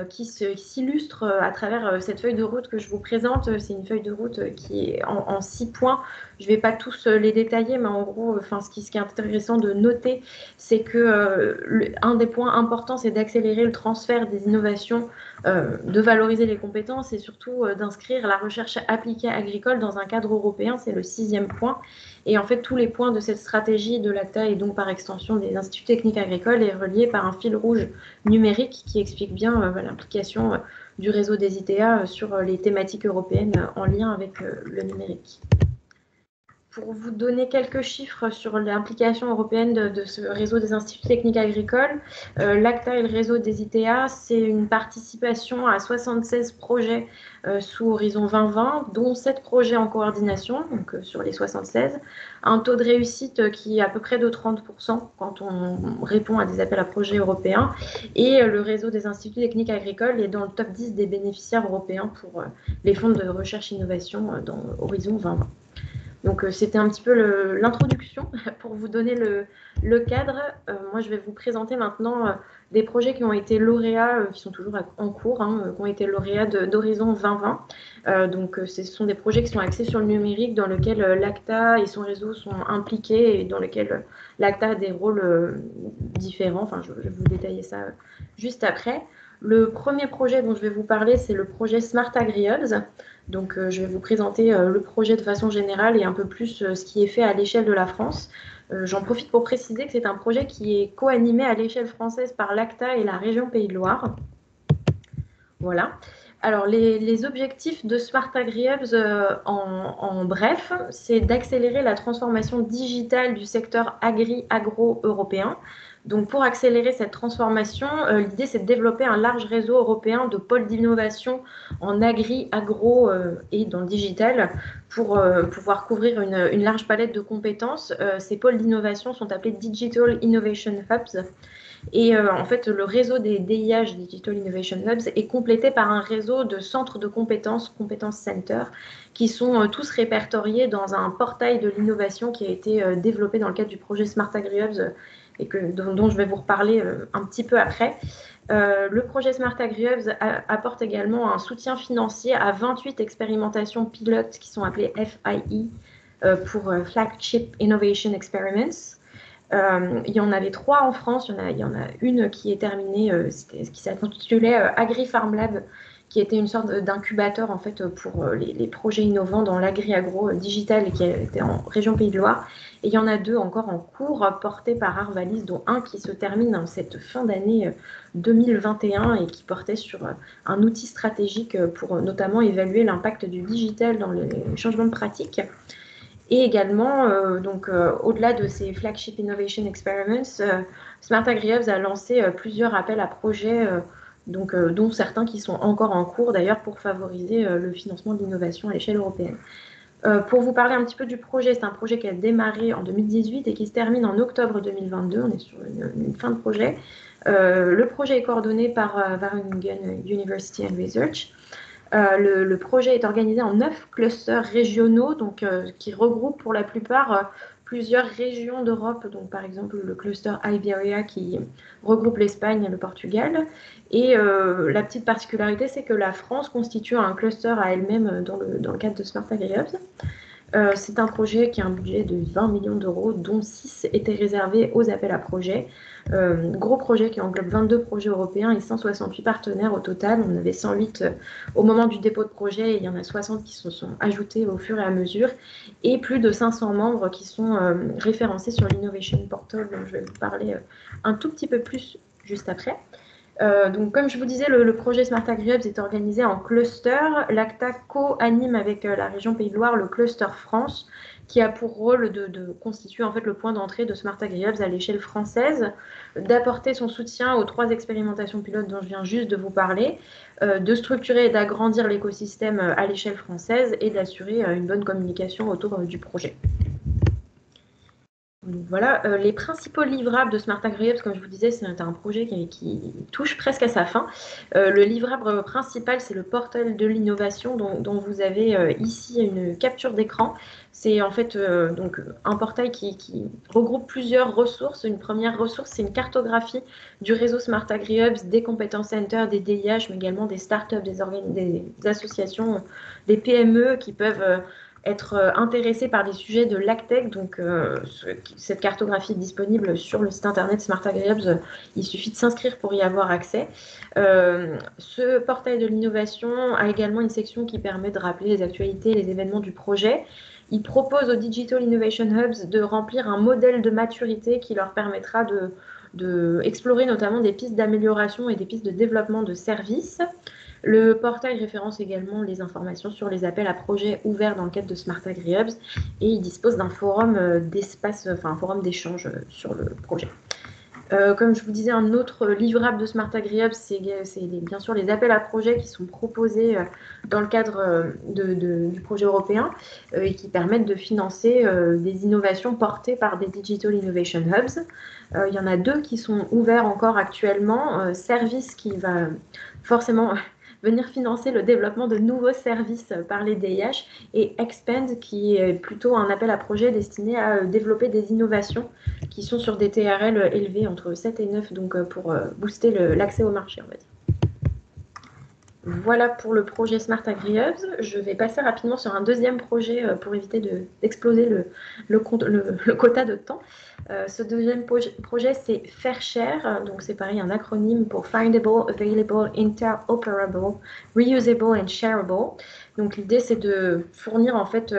Qui s'illustre à travers cette feuille de route que je vous présente. C'est une feuille de route qui est en 6 points. Je ne vais pas tous les détailler, mais en gros, ce qui est intéressant de noter, c'est que un des points importants, c'est d'accélérer le transfert des innovations, de valoriser les compétences et surtout d'inscrire la recherche appliquée agricole dans un cadre européen. C'est le 6e point. Et en fait, tous les points de cette stratégie de l'ACTA et donc par extension des instituts techniques agricoles est relié par un fil rouge numérique qui explique bien l'implication du réseau des ITA sur les thématiques européennes en lien avec le numérique. Pour vous donner quelques chiffres sur l'implication européenne de ce réseau des instituts techniques agricoles, l'ACTA et le réseau des ITA, c'est une participation à 76 projets sous Horizon 2020, dont 7 projets en coordination, donc sur les 76, un taux de réussite qui est à peu près de 30% quand on répond à des appels à projets européens, et le réseau des instituts techniques agricoles est dans le top 10 des bénéficiaires européens pour les fonds de recherche et innovation dans Horizon 2020. Donc, c'était un petit peu l'introduction pour vous donner le cadre. Moi, je vais vous présenter maintenant des projets qui ont été lauréats, qui sont toujours en cours, qui ont été lauréats d'Horizon 2020. Donc, ce sont des projets qui sont axés sur le numérique, dans lesquels l'ACTA et son réseau sont impliqués et dans lesquels l'ACTA a des rôles différents. Enfin, je vais vous détailler ça juste après. Le premier projet dont je vais vous parler, c'est le projet Smart AgriHubs. Donc, je vais vous présenter le projet de façon générale et un peu plus ce qui est fait à l'échelle de la France. J'en profite pour préciser que c'est un projet qui est co-animé à l'échelle française par l'ACTA et la région Pays de Loire. Voilà. Alors, les objectifs de Smart AgriHubs, en bref, c'est d'accélérer la transformation digitale du secteur agro européen. Donc, pour accélérer cette transformation, l'idée, c'est de développer un large réseau européen de pôles d'innovation en agro et dans le digital pour pouvoir couvrir une large palette de compétences. Ces pôles d'innovation sont appelés Digital Innovation Hubs. Et en fait, le réseau des DIH, Digital Innovation Hubs, est complété par un réseau de centres de compétences, Competence Center, qui sont tous répertoriés dans un portail de l'innovation qui a été développé dans le cadre du projet Smart AgriHubs et dont je vais vous reparler un petit peu après. Le projet Smart AgriHubs apporte également un soutien financier à 28 expérimentations pilotes qui sont appelées FIE pour Flagship Innovation Experiments. Il y en avait 3 en France, il y en a une qui est terminée, qui s'intitulait AgriFarm Lab, qui était une sorte d'incubateur en fait pour les projets innovants dans l'agri-agro digital et qui était en région Pays de Loire. Et il y en a 2 encore en cours portés par Arvalis, dont un qui se termine en cette fin d'année 2021 et qui portait sur un outil stratégique pour notamment évaluer l'impact du digital dans les changements de pratiques. Et également, au-delà de ces Flagship Innovation Experiments, Smart AgriHubs a lancé plusieurs appels à projets, dont certains qui sont encore en cours d'ailleurs pour favoriser le financement de l'innovation à l'échelle européenne. Pour vous parler un petit peu du projet, c'est un projet qui a démarré en 2018 et qui se termine en octobre 2022. On est sur une fin de projet. Le projet est coordonné par Wageningen University and Research. Le projet est organisé en 9 clusters régionaux, donc, qui regroupent pour la plupart plusieurs régions d'Europe, donc par exemple le cluster Iberia qui regroupe l'Espagne et le Portugal. Et la petite particularité, c'est que la France constitue un cluster à elle-même dans le cadre de Smart AgriHubs. C'est un projet qui a un budget de 20 millions d'euros, dont 6 étaient réservés aux appels à projets. Gros projet qui englobe 22 projets européens et 168 partenaires au total. On avait 108 au moment du dépôt de projet et il y en a 60 qui se sont ajoutés au fur et à mesure. Et plus de 500 membres qui sont référencés sur l'Innovation Portal, dont je vais vous parler un tout petit peu plus juste après. Donc, comme je vous disais, le projet Smart AgriHubs est organisé en cluster. L'ACTA co-anime avec la région Pays de Loire le cluster France, qui a pour rôle de constituer en fait le point d'entrée de Smart AgriHubs à l'échelle française, d'apporter son soutien aux 3 expérimentations pilotes dont je viens juste de vous parler, de structurer et d'agrandir l'écosystème à l'échelle française et d'assurer une bonne communication autour du projet. Donc voilà, les principaux livrables de Smart AgriHubs, comme je vous disais, c'est un projet qui touche presque à sa fin. Le livrable principal, c'est le portail de l'innovation dont vous avez ici une capture d'écran. C'est en fait donc un portail qui regroupe plusieurs ressources. Une première ressource, c'est une cartographie du réseau Smart AgriHubs, des compétences centers, des DIH, mais également des startups, des associations, des PME qui peuvent être intéressés par des sujets de l'AgTech. Donc, cette cartographie est disponible sur le site internet Smart AgriHubs. Il suffit de s'inscrire pour y avoir accès. Ce portail de l'innovation a également une section qui permet de rappeler les actualités, les événements du projet. Il propose aux Digital Innovation Hubs de remplir un modèle de maturité qui leur permettra de explorer notamment des pistes d'amélioration et des pistes de développement de services. Le portail référence également les informations sur les appels à projets ouverts dans le cadre de Smart AgriHubs et il dispose d'un forum un forum d'échange sur le projet. Comme je vous disais, un autre livrable de Smart AgriHubs, c'est bien sûr les appels à projets qui sont proposés dans le cadre du projet européen et qui permettent de financer des innovations portées par des Digital Innovation Hubs. Il y en a 2 qui sont ouverts encore actuellement. Service qui va forcément venir financer le développement de nouveaux services par les DIH et Expand qui est plutôt un appel à projet destiné à développer des innovations qui sont sur des TRL élevés entre 7 et 9, donc pour booster l'accès au marché, on va dire. Voilà pour le projet Smart AgriHubs. Je vais passer rapidement sur un deuxième projet pour éviter d'exploser le quota de temps. Ce deuxième projet, c'est FairShare. Donc, c'est pareil, un acronyme pour Findable, Available, Interoperable, Reusable and Shareable. Donc, l'idée, c'est de fournir en fait,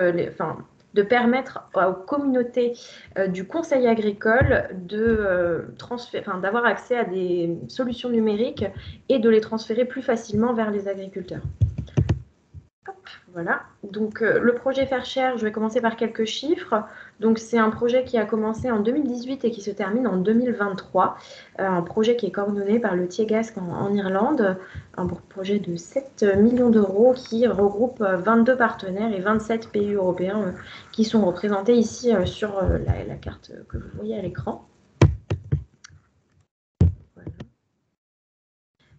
de permettre aux communautés du conseil agricole d'avoir accès à des solutions numériques et de les transférer plus facilement vers les agriculteurs. Hop, voilà. Donc, le projet FairShare, je vais commencer par quelques chiffres. Donc, c'est un projet qui a commencé en 2018 et qui se termine en 2023. Un projet qui est coordonné par le Tiegasc en Irlande. Un projet de 7 millions d'euros qui regroupe 22 partenaires et 27 pays européens qui sont représentés ici sur la carte que vous voyez à l'écran.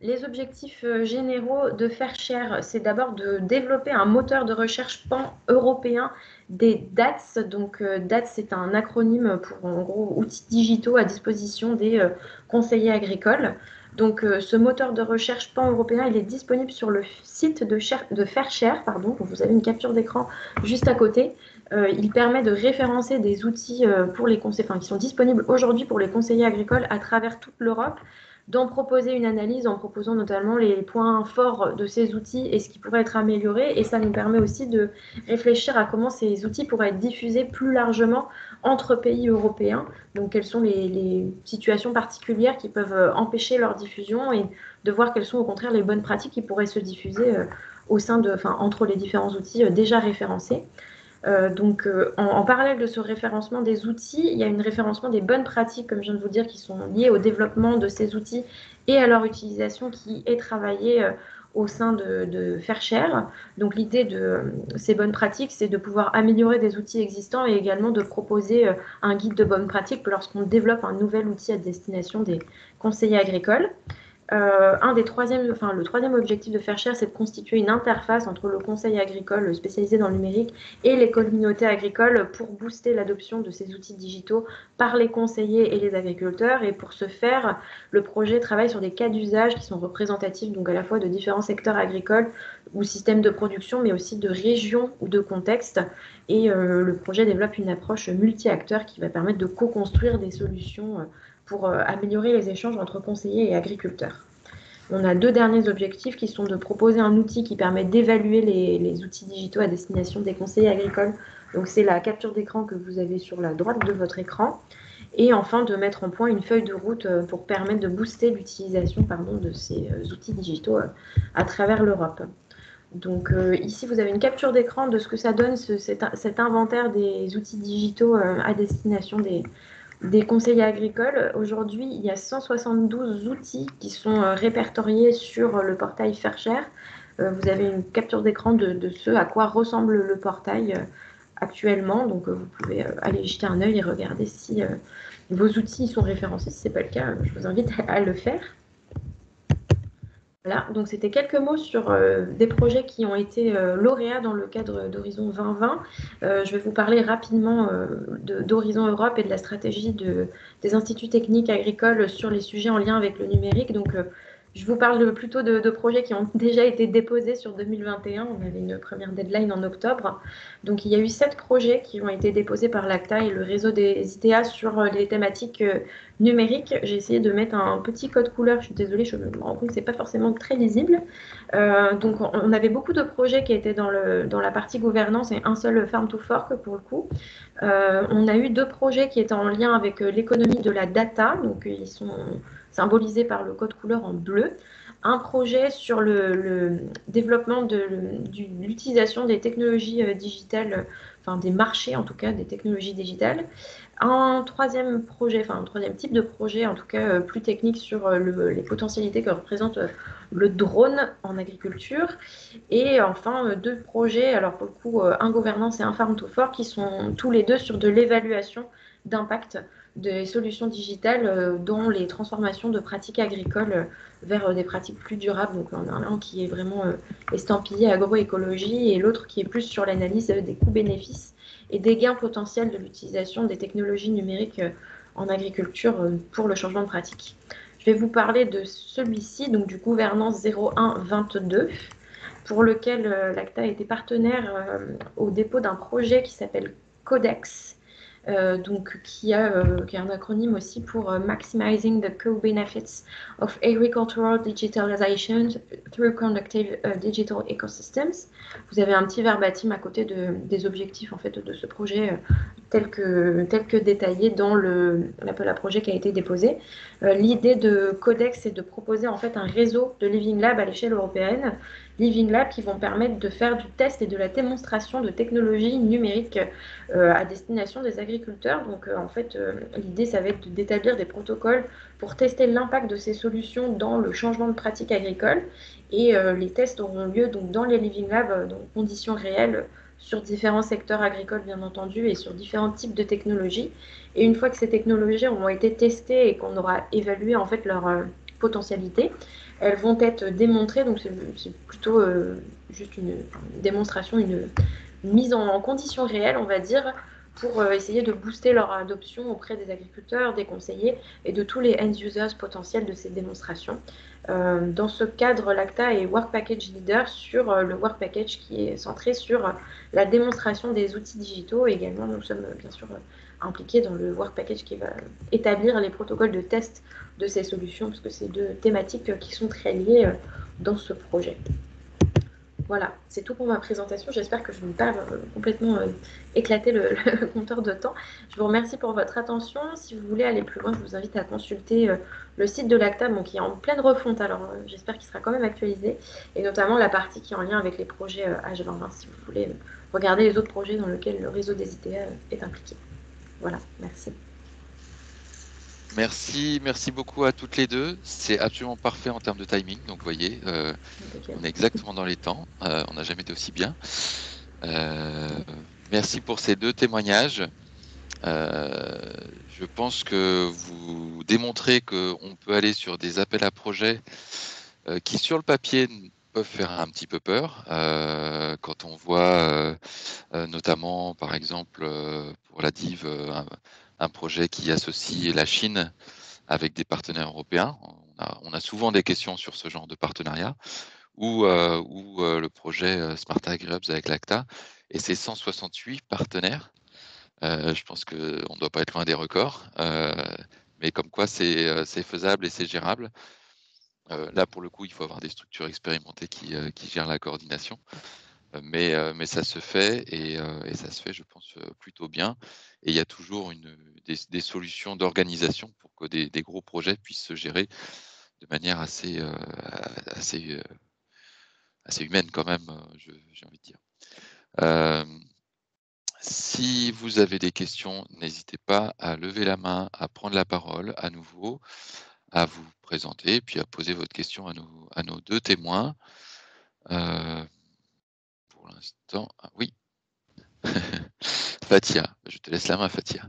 Les objectifs généraux de FairShare, c'est d'abord de développer un moteur de recherche pan-européen des DATS. Donc, DATS, c'est un acronyme pour, en gros, outils digitaux à disposition des conseillers agricoles. Donc, ce moteur de recherche pan-européen, il est disponible sur le site de FairShare. Pardon, vous avez une capture d'écran juste à côté. Il permet de référencer des outils pour les qui sont disponibles aujourd'hui pour les conseillers agricoles à travers toute l'Europe, d'en proposer une analyse en proposant notamment les points forts de ces outils et ce qui pourrait être amélioré. Et ça nous permet aussi de réfléchir à comment ces outils pourraient être diffusés plus largement entre pays européens. Donc, quelles sont les situations particulières qui peuvent empêcher leur diffusion et de voir quelles sont au contraire les bonnes pratiques qui pourraient se diffuser entre les différents outils déjà référencés. En parallèle de ce référencement des outils, il y a un référencement des bonnes pratiques, comme je viens de vous dire, qui sont liées au développement de ces outils et à leur utilisation qui est travaillée au sein de FairShare. Donc, l'idée de ces bonnes pratiques, c'est de pouvoir améliorer des outils existants et également de proposer un guide de bonnes pratiques lorsqu'on développe un nouvel outil à destination des conseillers agricoles. Le troisième objectif de FairShare, c'est de constituer une interface entre le conseil agricole spécialisé dans le numérique et les communautés agricoles pour booster l'adoption de ces outils digitaux par les conseillers et les agriculteurs. Et pour ce faire, le projet travaille sur des cas d'usage qui sont représentatifs donc à la fois de différents secteurs agricoles ou systèmes de production, mais aussi de régions ou de contextes. Et le projet développe une approche multi-acteurs qui va permettre de co-construire des solutions pour améliorer les échanges entre conseillers et agriculteurs. On a deux derniers objectifs qui sont de proposer un outil qui permet d'évaluer les outils digitaux à destination des conseillers agricoles. Donc, c'est la capture d'écran que vous avez sur la droite de votre écran. Et enfin, de mettre en point une feuille de route pour permettre de booster l'utilisation de ces outils digitaux à travers l'Europe. Donc, ici, vous avez une capture d'écran de ce que ça donne, cet inventaire des outils digitaux à destination des conseillers agricoles. Aujourd'hui, il y a 172 outils qui sont répertoriés sur le portail FairShare. Vous avez une capture d'écran de ce à quoi ressemble le portail actuellement. Donc, vous pouvez aller jeter un œil et regarder si vos outils sont référencés. Si ce n'est pas le cas, je vous invite à le faire. Voilà, donc c'était quelques mots sur des projets qui ont été lauréats dans le cadre d'Horizon 2020. Je vais vous parler rapidement d'Horizon Europe et de la stratégie des instituts techniques agricoles sur les sujets en lien avec le numérique. Donc, je vous parle plutôt de projets qui ont déjà été déposés sur 2021. On avait une première deadline en octobre. Donc, il y a eu 7 projets qui ont été déposés par l'ACTA et le réseau des ITA sur les thématiques numériques. J'ai essayé de mettre un petit code couleur. Je suis désolée, je me rends compte que ce n'est pas forcément très lisible. Donc, on avait beaucoup de projets qui étaient dans la partie gouvernance et un seul Farm to Fork pour le coup. On a eu 2 projets qui étaient en lien avec l'économie de la data. Donc, ils sont symbolisé par le code couleur en bleu, un projet sur le développement de l'utilisation des technologies digitales, des marchés en tout cas, des technologies digitales, un troisième type de projet, en tout cas plus technique sur les potentialités que représente le drone en agriculture, et enfin 2 projets, alors pour le coup un gouvernance et un Farm to Fork, qui sont tous les deux sur de l'évaluation d'impact des solutions digitales dans les transformations de pratiques agricoles vers des pratiques plus durables. Donc, on a un qui est vraiment estampillé agroécologie et l'autre qui est plus sur l'analyse des coûts-bénéfices et des gains potentiels de l'utilisation des technologies numériques en agriculture pour le changement de pratique. Je vais vous parler de celui-ci, donc du gouvernance 01-22, pour lequel l'ACTA a été partenaire au dépôt d'un projet qui s'appelle Codex, donc qui est un acronyme aussi pour Maximizing the Co-Benefits of Agricultural Digitalization through Conductive Digital Ecosystems. Vous avez un petit verbatim à côté des objectifs en fait de ce projet tel que détaillé dans l'appel à projet qui a été déposé. L'idée de Codex, c'est de proposer en fait un réseau de Living Lab à l'échelle européenne, Living Lab qui vont permettre de faire du test et de la démonstration de technologies numériques à destination des agriculteurs. Donc en fait, l'idée, ça va être d'établir des protocoles pour tester l'impact de ces solutions dans le changement de pratiques agricoles. Et les tests auront lieu donc dans les Living Labs, dans conditions réelles, sur différents secteurs agricoles, bien entendu, et sur différents types de technologies. Et une fois que ces technologies auront été testées et qu'on aura évalué en fait leur potentialité, elles vont être démontrées. Donc c'est plutôt juste une démonstration, une mise en conditions réelles, on va dire, pour essayer de booster leur adoption auprès des agriculteurs, des conseillers et de tous les end-users potentiels de ces démonstrations. Dans ce cadre, l'ACTA est Work Package Leader sur le Work Package qui est centré sur la démonstration des outils digitaux. Et également, nous sommes bien sûr impliqués dans le Work Package qui va établir les protocoles de test de ces solutions, parce que c'est deux thématiques qui sont très liées dans ce projet. Voilà, c'est tout pour ma présentation. J'espère que je ne vais pas complètement éclater le compteur de temps. Je vous remercie pour votre attention. Si vous voulez aller plus loin, je vous invite à consulter le site de l'ACTA, qui est en pleine refonte. Alors, j'espère qu'il sera quand même actualisé, et notamment la partie qui est en lien avec les projets H2020, si vous voulez regarder les autres projets dans lesquels le réseau des ITA est impliqué. Voilà, merci. Merci beaucoup à toutes les deux. C'est absolument parfait en termes de timing. Donc, vous voyez, on est exactement dans les temps. On n'a jamais été aussi bien. Merci pour ces deux témoignages. Je pense que vous démontrez qu'on peut aller sur des appels à projets qui, sur le papier, peuvent faire un petit peu peur. Quand on voit notamment, par exemple, pour la DIV, un projet qui associe la Chine avec des partenaires européens. On a souvent des questions sur ce genre de partenariat, ou le projet Smart AgriHubs avec l'ACTA, et c'est 168 partenaires. Je pense qu'on ne doit pas être loin des records, mais comme quoi c'est faisable et c'est gérable. Là, pour le coup, il faut avoir des structures expérimentées qui gèrent la coordination. Mais ça se fait, et ça se fait, je pense, plutôt bien. Et il y a toujours des solutions d'organisation pour que des gros projets puissent se gérer de manière assez humaine quand même, j'ai envie de dire. Si vous avez des questions, n'hésitez pas à lever la main, à prendre la parole à nouveau, à vous présenter, puis à poser votre question à nos deux témoins. Pour l'instant, oui. Fatia, je te laisse la main, Fatia.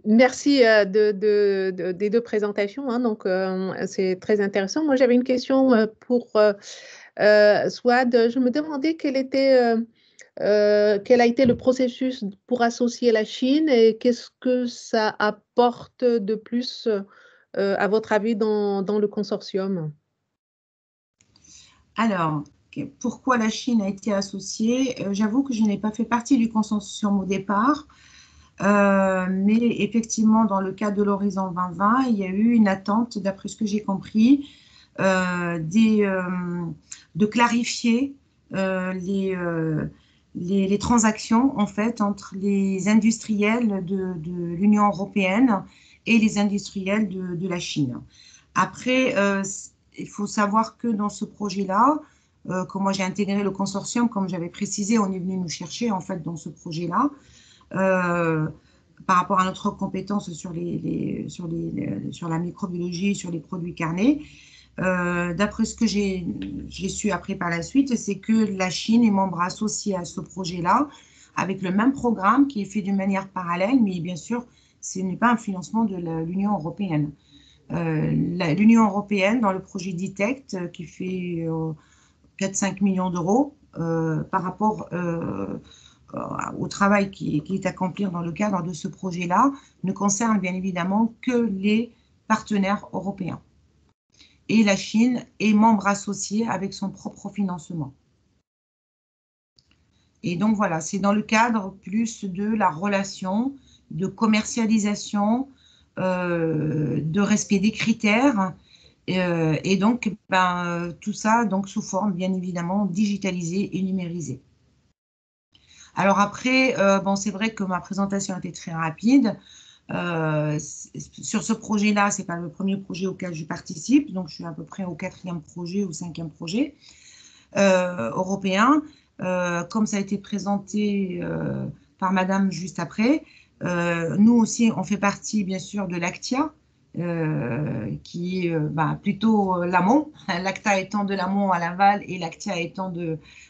Merci des deux présentations, hein, donc c'est très intéressant. Moi, j'avais une question pour Souad. Je me demandais quel a été le processus pour associer la Chine, et qu'est-ce que ça apporte de plus, à votre avis, dans le consortium? Alors, pourquoi la Chine a été associée? J'avoue que je n'ai pas fait partie du consortium au départ, mais effectivement, dans le cadre de l'Horizon 2020, il y a eu une attente, d'après ce que j'ai compris, de clarifier les transactions en fait entre les industriels de l'Union européenne et les industriels de la Chine. Après, il faut savoir que dans ce projet-là, quand moi j'ai intégré le consortium, comme j'avais précisé, on est venu nous chercher en fait dans ce projet-là, par rapport à notre compétence sur la microbiologie, sur les produits carnés. D'après ce que j'ai su après par la suite, c'est que la Chine est membre associé à ce projet-là, avec le même programme qui est fait d'une manière parallèle, mais bien sûr, ce n'est pas un financement de l'Union européenne. L'Union européenne, dans le projet DITECT, qui fait 4-5 millions d'euros, par rapport au travail qui est accompli dans le cadre de ce projet-là, ne concerne bien évidemment que les partenaires européens. Et la Chine est membre associé avec son propre financement. Et donc voilà, c'est dans le cadre plus de la relation, de commercialisation, de respect des critères, et donc tout ça donc sous forme bien évidemment digitalisée et numérisée. Alors après, bon, c'est vrai que ma présentation était très rapide. Sur ce projet-là, ce n'est pas le premier projet auquel je participe, donc je suis à peu près au 4e projet ou 5e projet européen. Comme ça a été présenté par Madame juste après, nous aussi, on fait partie, bien sûr, de l'ACTIA, qui est plutôt l'amont, l'ACTA étant de l'amont à l'aval et l'ACTIA étant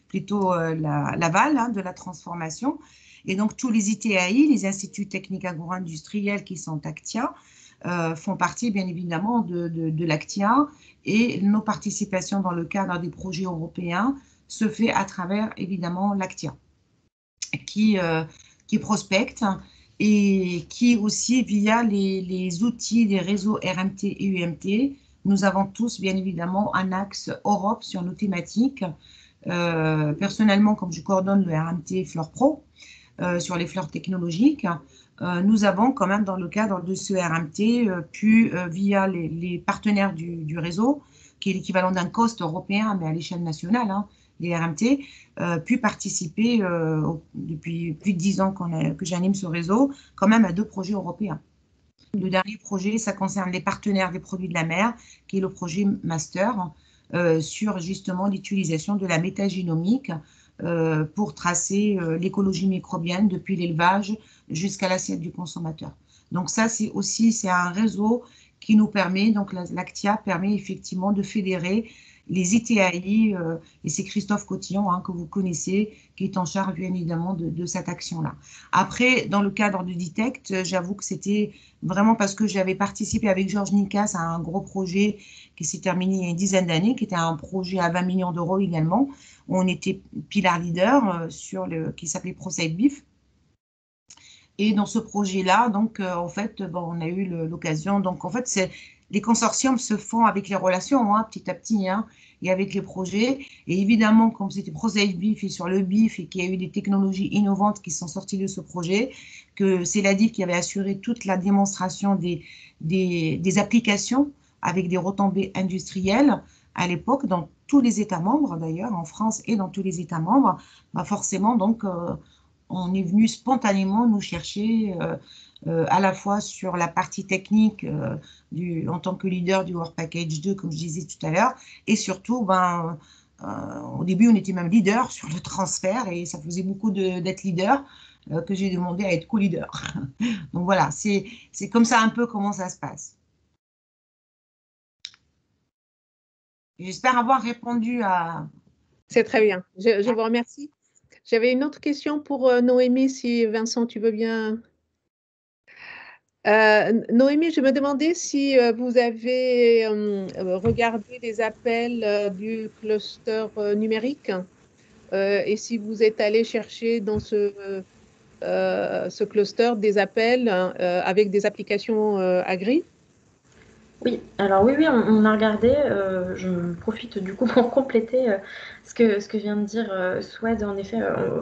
plutôt l'aval hein, de la transformation. Et donc, tous les ITAI, les instituts techniques agro-industriels qui sont ACTIA, font partie, bien évidemment, de l'ACTIA, et nos participations dans le cadre des projets européens se fait à travers, évidemment, l'ACTIA, qui prospecte et qui aussi, via les outils des réseaux RMT et UMT, nous avons tous, bien évidemment, un axe Europe sur nos thématiques. Personnellement, comme je coordonne le RMT Fleur Pro sur les fleurs technologiques, nous avons quand même, dans le cadre de ce RMT, pu, via les partenaires du réseau, qui est l'équivalent d'un COST européen, mais à l'échelle nationale, hein, les RMT, pu participer depuis plus de 10 ans que j'anime ce réseau, quand même à 2 projets européens. Le dernier projet, ça concerne les partenaires des produits de la mer, qui est le projet Master, sur justement l'utilisation de la métagénomique pour tracer l'écologie microbienne depuis l'élevage jusqu'à l'assiette du consommateur. Donc ça, c'est un réseau qui nous permet, donc l'ACTIA permet effectivement de fédérer les ITAI, et c'est Christophe Cotillon, hein, que vous connaissez, qui est en charge bien évidemment de cette action-là. Après, dans le cadre de Ditect, j'avoue que c'était vraiment parce que j'avais participé avec Georges Nicas à un gros projet qui s'est terminé il y a une dizaine d'années, qui était un projet à 20 millions d'euros également, où on était pilar leader qui s'appelait ProSafe Beef. Et dans ce projet-là, donc, en fait, bon, on a eu l'occasion. Donc, en fait, les consortiums se font avec les relations, hein, petit à petit, hein, et avec les projets. Et évidemment, comme c'était ProSafe Beef et sur le beef et qu'il y a eu des technologies innovantes qui sont sorties de ce projet, que c'est l'ADIF qui avait assuré toute la démonstration des applications avec des retombées industrielles à l'époque, dans tous les États membres d'ailleurs, en France et dans tous les États membres, forcément, donc, on est venu spontanément nous chercher à la fois sur la partie technique en tant que leader du Work Package 2, comme je disais tout à l'heure, et surtout, au début, on était même leader sur le transfert et ça faisait beaucoup d'être leader que j'ai demandé à être co-leader. Donc voilà, c'est comme ça un peu comment ça se passe. J'espère avoir répondu à... C'est très bien, je vous remercie. J'avais une autre question pour Noémie, si Vincent, tu veux bien. Noémie, je me demandais si vous avez regardé les appels du cluster numérique et si vous êtes allé chercher dans ce cluster des appels avec des applications agri. Oui, alors oui, on a regardé. Je profite du coup pour compléter ce que vient de dire Souad. En effet,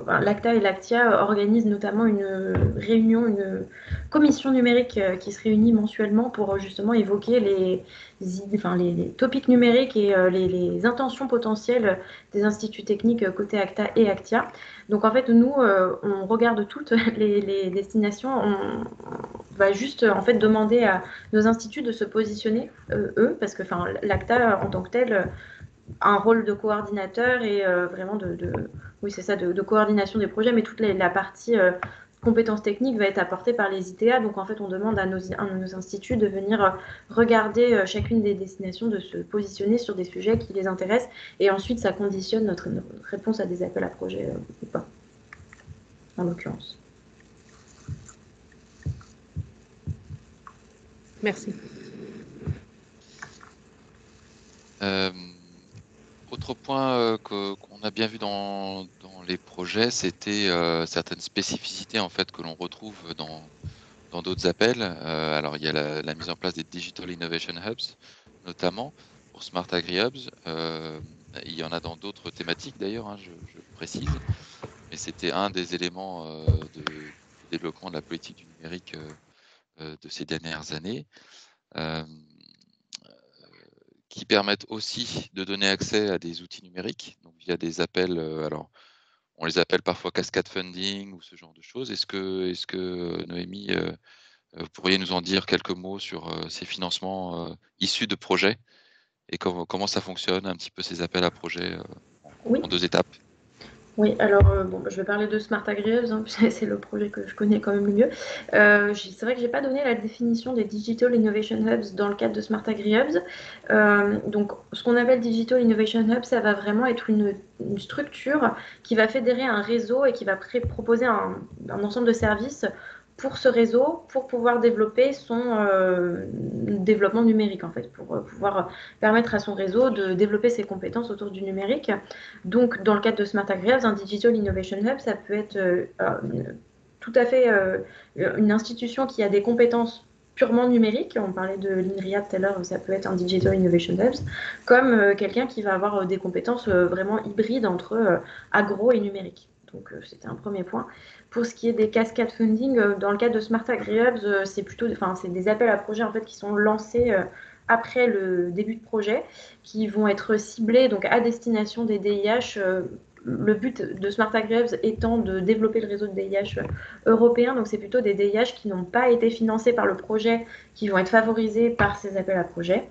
l'ACTA et l'ACTIA organisent notamment une réunion, une commission numérique qui se réunit mensuellement pour justement évoquer les topics numériques et les intentions potentielles des instituts techniques côté ACTA et ACTIA. Donc en fait, nous, on regarde toutes les destinations. On va juste en fait demander à nos instituts de se positionner, eux, parce que l'ACTA en tant que tel a un rôle de coordinateur et vraiment oui, c'est ça, de coordination des projets, mais toute la partie compétences techniques va être apportée par les ITA. Donc en fait, on demande à nos instituts de venir regarder chacune des destinations, de se positionner sur des sujets qui les intéressent, et ensuite ça conditionne notre réponse à des appels à projets ou pas, en l'occurrence. Merci. Autre point qu'on a bien vu dans les projets, c'était certaines spécificités en fait que l'on retrouve dans d'autres appels. Alors, il y a la mise en place des Digital Innovation Hubs, notamment pour Smart Agri-Hubs. Il y en a dans d'autres thématiques d'ailleurs, hein, je précise. Mais c'était un des éléments de développement de la politique du numérique de ces dernières années, qui permettent aussi de donner accès à des outils numériques, donc via des appels. Alors, on les appelle parfois cascade funding ou ce genre de choses. Est-ce que Noémie, vous pourriez nous en dire quelques mots sur ces financements issus de projets et comment ça fonctionne, un petit peu ces appels à projets Oui. en 2 étapes? Oui, alors je vais parler de Smart Agri-Hubs, hein, c'est le projet que je connais quand même le mieux. C'est vrai que je n'ai pas donné la définition des Digital Innovation Hubs dans le cadre de Smart Agri-Hubs. Donc, ce qu'on appelle Digital Innovation Hub, ça va vraiment être une structure qui va fédérer un réseau et qui va proposer un ensemble de services pour ce réseau, pour pouvoir développer son développement numérique, en fait, pour pouvoir permettre à son réseau de développer ses compétences autour du numérique. Donc, dans le cadre de Smart Agri-Hubs, un Digital Innovation Hub, ça peut être tout à fait une institution qui a des compétences purement numériques. On parlait de l'INRIA tout à l'heure, ça peut être un Digital Innovation Hubs, comme quelqu'un qui va avoir des compétences vraiment hybrides entre agro et numérique. Donc, c'était un premier point. Pour ce qui est des cascades funding, dans le cadre de Smart Agri-Hubs, c'est des appels à projets en fait, qui sont lancés après le début de projet, qui vont être ciblés donc, à destination des DIH. Le but de Smart Agri-Hubs étant de développer le réseau de DIH européen. Donc, c'est plutôt des DIH qui n'ont pas été financés par le projet, qui vont être favorisés par ces appels à projets,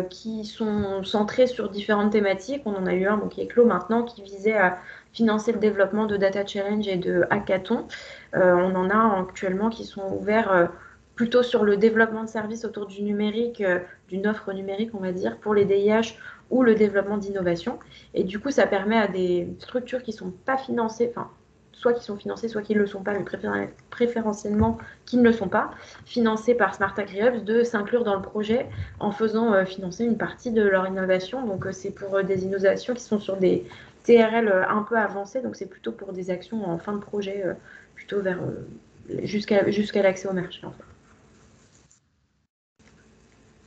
qui sont centrés sur différentes thématiques. On en a eu un qui est clos maintenant, qui visait à financer le développement de Data Challenge et de Hackathon. On en a actuellement qui sont ouverts plutôt sur le développement de services autour du numérique, d'une offre numérique, on va dire, pour les DIH ou le développement d'innovation. Et du coup, ça permet à des structures qui ne sont pas financées, enfin, soit qui sont financées, soit qui ne le sont pas, mais préférentiellement qui ne le sont pas, financées par Smart Agri-Hubs, de s'inclure dans le projet en faisant financer une partie de leur innovation. Donc, c'est pour des innovations qui sont sur des TRL un peu avancées, donc c'est plutôt pour des actions en fin de projet, plutôt vers jusqu'à l'accès au marché, en fait.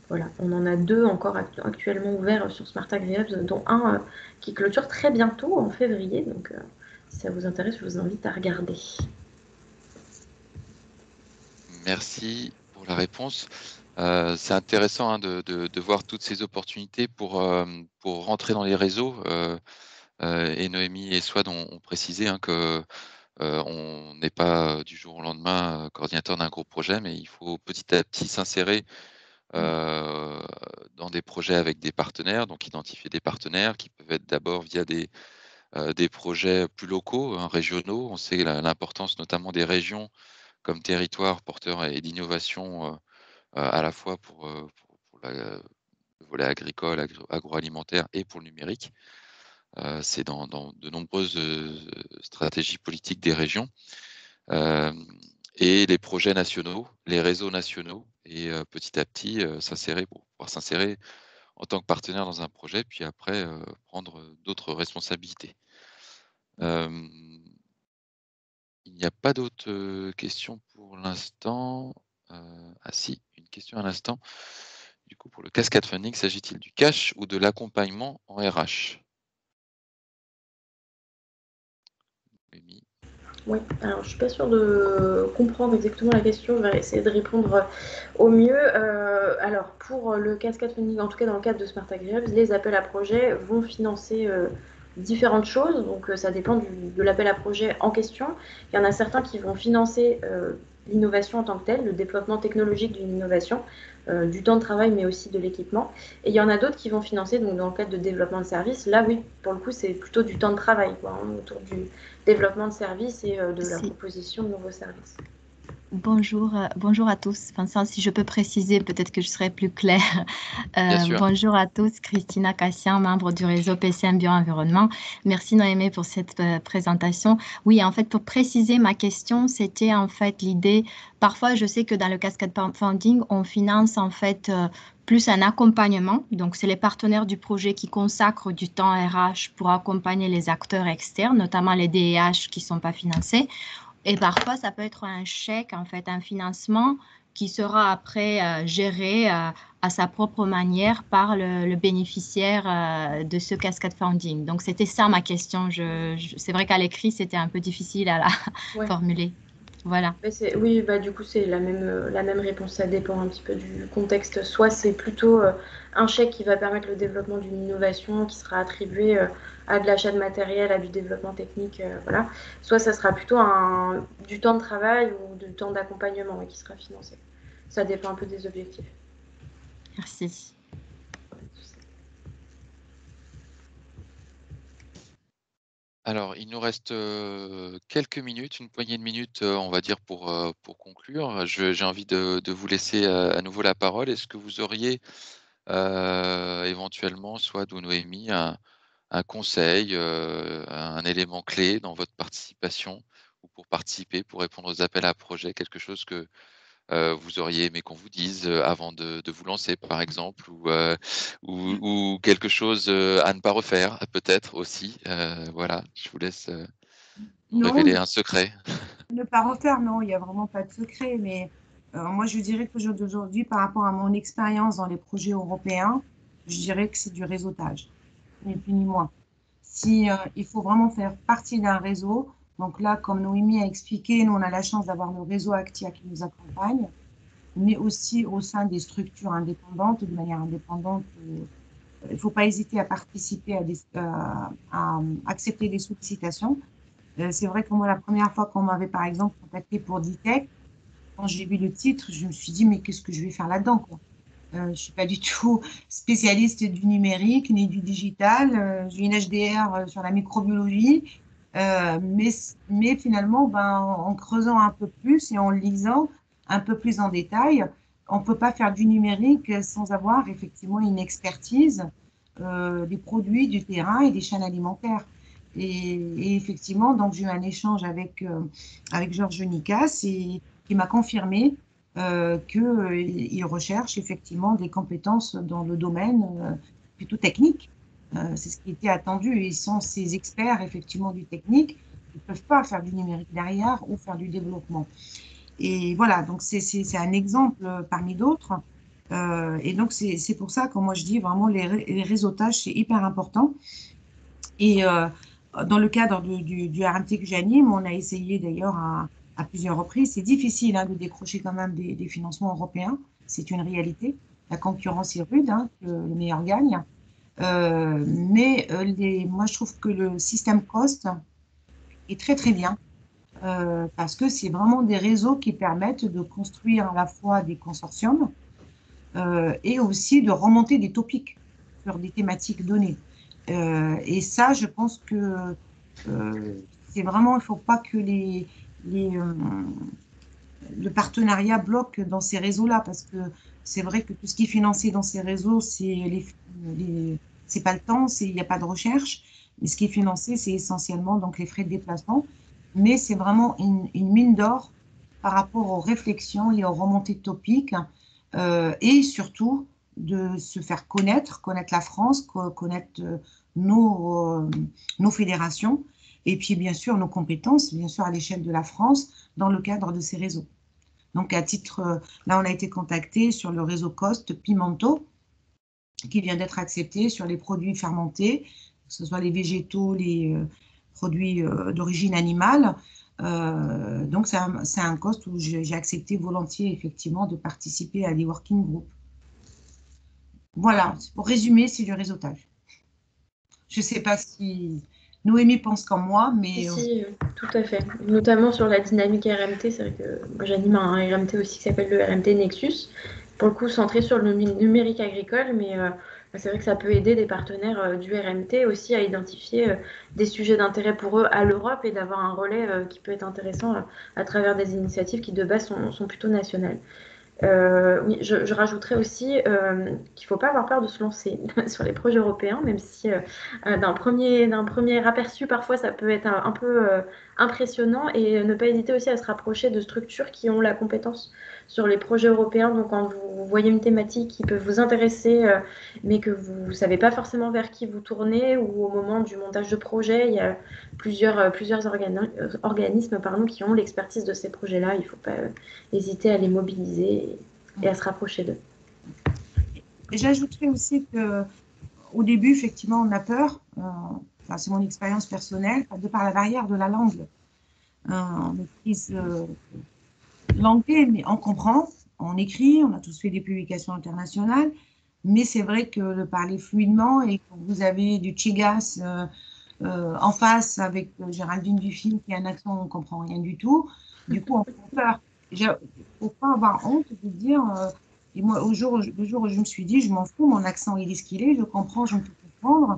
Voilà, on en a 2 encore actuellement ouverts sur Smart Agri-Hubs, dont un qui clôture très bientôt en février. Donc, si ça vous intéresse, je vous invite à regarder. Merci pour la réponse. C'est intéressant hein, de voir toutes ces opportunités pour rentrer dans les réseaux. Et Noémie et Swad ont précisé hein, que on n'est pas du jour au lendemain coordinateur d'un gros projet, mais il faut petit à petit s'insérer dans des projets avec des partenaires, donc identifier des partenaires qui peuvent être d'abord via des projets plus locaux, hein, régionaux. On sait l'importance notamment des régions comme territoire porteur et d'innovation à la fois pour le volet agricole, agroalimentaire et pour le numérique. C'est dans de nombreuses stratégies politiques des régions. Et les projets nationaux, les réseaux nationaux, et petit à petit pouvoir s'insérer en tant que partenaire dans un projet, puis après prendre d'autres responsabilités. Il n'y a pas d'autres questions pour l'instant. Ah si, une question à l'instant. Du coup, pour le cascade funding, s'agit-il du cash ou de l'accompagnement en RH? Amy. Oui, alors je ne suis pas sûre de comprendre exactement la question, je vais essayer de répondre au mieux. Alors pour le cascade funding, en tout cas dans le cadre de Smart Agri-Hubs, les appels à projets vont financer différentes choses, donc ça dépend de l'appel à projet en question. Il y en a certains qui vont financer l'innovation en tant que telle, le développement technologique d'une innovation, du temps de travail mais aussi de l'équipement. Et il y en a d'autres qui vont financer, donc dans le cadre de développement de services, là oui, pour le coup c'est plutôt du temps de travail, quoi, hein, autour du développement de services et de la proposition de nouveaux services. Bonjour à tous. Vincent, si je peux préciser, peut-être que je serai plus claire. Bonjour à tous, Christina Cassian, membre du réseau PCM Bio-Environnement. Merci Noémie pour cette présentation. Oui, en fait, pour préciser ma question, c'était en fait l'idée, parfois je sais que dans le cascade funding, on finance en fait plus un accompagnement. Donc, c'est les partenaires du projet qui consacrent du temps RH pour accompagner les acteurs externes, notamment les DEH qui ne sont pas financés. Et parfois, ça peut être un chèque, en fait, un financement qui sera après géré à sa propre manière par le bénéficiaire de ce cascade funding. Donc, c'était ça ma question. C'est vrai qu'à l'écrit, c'était un peu difficile à la formuler. Voilà. Oui, du coup, c'est la même réponse. Ça dépend un petit peu du contexte. Soit c'est plutôt un chèque qui va permettre le développement d'une innovation qui sera attribué à de l'achat de matériel, à du développement technique, voilà. Soit ça sera plutôt du temps de travail ou du temps d'accompagnement qui sera financé. Ça dépend un peu des objectifs. Merci. Alors, il nous reste quelques minutes, une poignée de minutes, on va dire, pour conclure. J'ai envie de vous laisser à nouveau la parole. Est-ce que vous auriez éventuellement, soit ou Noémie, un conseil, un élément clé dans votre participation ou pour participer, pour répondre aux appels à projets, quelque chose que vous auriez aimé qu'on vous dise avant de vous lancer, par exemple, ou quelque chose à ne pas refaire, peut-être aussi. Voilà, je vous laisse nous révéler un secret. Ne pas refaire, non, il n'y a vraiment pas de secret. Mais moi, je dirais qu'aujourd'hui, par rapport à mon expérience dans les projets européens, je dirais que c'est du réseautage, ni plus ni moins. Si il faut vraiment faire partie d'un réseau, donc là, comme Noémie a expliqué, nous, on a la chance d'avoir le réseau Actia qui nous accompagne, mais aussi au sein des structures indépendantes, de manière indépendante. Il ne faut pas hésiter à participer, à accepter des sollicitations. C'est vrai que moi, la première fois qu'on m'avait, par exemple, contacté pour Ditech, quand j'ai vu le titre, je me suis dit, mais qu'est-ce que je vais faire là-dedans, quoi. Je ne suis pas du tout spécialiste du numérique ni du digital. J'ai une HDR sur la microbiologie. Mais finalement, en creusant un peu plus et en lisant un peu plus en détail, on ne peut pas faire du numérique sans avoir effectivement une expertise des produits, du terrain et des chaînes alimentaires. Et effectivement, donc j'ai eu un échange avec Georges Nicas et qui m'a confirmé qu'il recherche effectivement des compétences dans le domaine plutôt technique. C'est ce qui était attendu. Et sans ces experts effectivement du technique, ils ne peuvent pas faire du numérique derrière ou faire du développement. Et voilà, donc c'est un exemple parmi d'autres. Et donc c'est pour ça que moi je dis vraiment les réseautages, c'est hyper important. Et dans le cadre du RMT que j'anime, on a essayé d'ailleurs à plusieurs reprises. C'est difficile de décrocher quand même des financements européens. C'est une réalité. La concurrence est rude, que le meilleur gagne. Mais moi, je trouve que le système COST est très, très bien parce que c'est vraiment des réseaux qui permettent de construire à la fois des consortiums et aussi de remonter des topics sur des thématiques données. Et ça, je pense que c'est vraiment, il ne faut pas que le partenariat bloque dans ces réseaux-là, parce que c'est vrai que tout ce qui est financé dans ces réseaux, c'est pas le temps, il n'y a pas de recherche, mais ce qui est financé, c'est essentiellement donc les frais de déplacement, mais c'est vraiment une mine d'or par rapport aux réflexions et aux remontées de topics, et surtout de se faire connaître la France, connaître nos fédérations, et puis bien sûr nos compétences, bien sûr à l'échelle de la France, dans le cadre de ces réseaux. Donc à titre, là on a été contacté sur le réseau COST Pimento, qui vient d'être accepté sur les produits fermentés, que ce soit les végétaux, les produits d'origine animale. Donc c'est un COST où j'ai accepté volontiers effectivement de participer à des working groups. Voilà, pour résumer, c'est du réseautage. Je ne sais pas si Noémie pense comme moi, mais... Si, tout à fait. Notamment sur la dynamique RMT, c'est vrai que moi j'anime un RMT aussi qui s'appelle le RMT Nexus, pour le coup centré sur le numérique agricole, mais c'est vrai que ça peut aider des partenaires du RMT aussi à identifier des sujets d'intérêt pour eux à l'Europe et d'avoir un relais qui peut être intéressant à travers des initiatives qui de base sont plutôt nationales. Oui, je rajouterais aussi qu'il ne faut pas avoir peur de se lancer sur les projets européens, même si d'un premier aperçu, parfois, ça peut être un peu impressionnant, et ne pas hésiter aussi à se rapprocher de structures qui ont la compétence sur les projets européens. Donc, quand vous voyez une thématique qui peut vous intéresser, mais que vous ne savez pas forcément vers qui vous tournez, ou au moment du montage de projet, il y a plusieurs organismes qui ont l'expertise de ces projets-là. Il ne faut pas hésiter à les mobiliser et à se rapprocher d'eux. Et j'ajouterais aussi qu'au début, effectivement, on a peur. C'est mon expérience personnelle, de par la barrière de la langue. On maîtrise l'anglais, mais on comprend, on écrit, on a tous fait des publications internationales, mais c'est vrai que le parler fluidement et quand vous avez du Chigas en face avec Géraldine Dufil qui a un accent, on ne comprend rien du tout. Du coup, on prend peur. Il ne faut pas avoir honte de dire. Et moi, le jour où je me suis dit, je m'en fous, mon accent il est ce qu'il est, je comprends, je peux comprendre,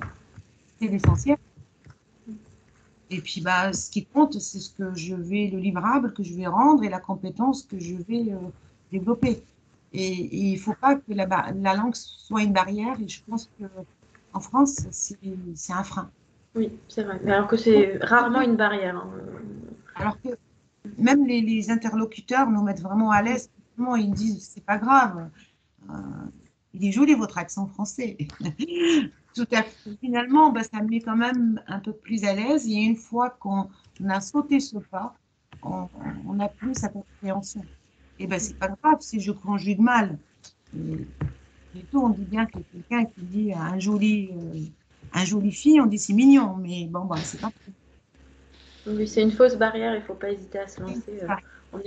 c'est l'essentiel. Et puis, ce qui compte, c'est le livrable que je vais rendre et la compétence que je vais développer. Et il ne faut pas que la langue soit une barrière. Et je pense qu'en France, c'est un frein. Oui, c'est vrai. Mais alors que c'est rarement une barrière. Hein. Alors que même les interlocuteurs nous mettent vraiment à l'aise. Ils me disent, c'est pas grave. Il est joli votre accent français. Tout à fait. Finalement, ça me met quand même un peu plus à l'aise. Et une fois qu'on a sauté ce pas, on n'a plus cette appréhension. Et c'est pas grave si je conjugue mal. Et tout, on dit bien que quelqu'un qui dit un joli fille, on dit c'est mignon. Mais bon, c'est pas. Oui, c'est une fausse barrière. Il ne faut pas hésiter à se lancer.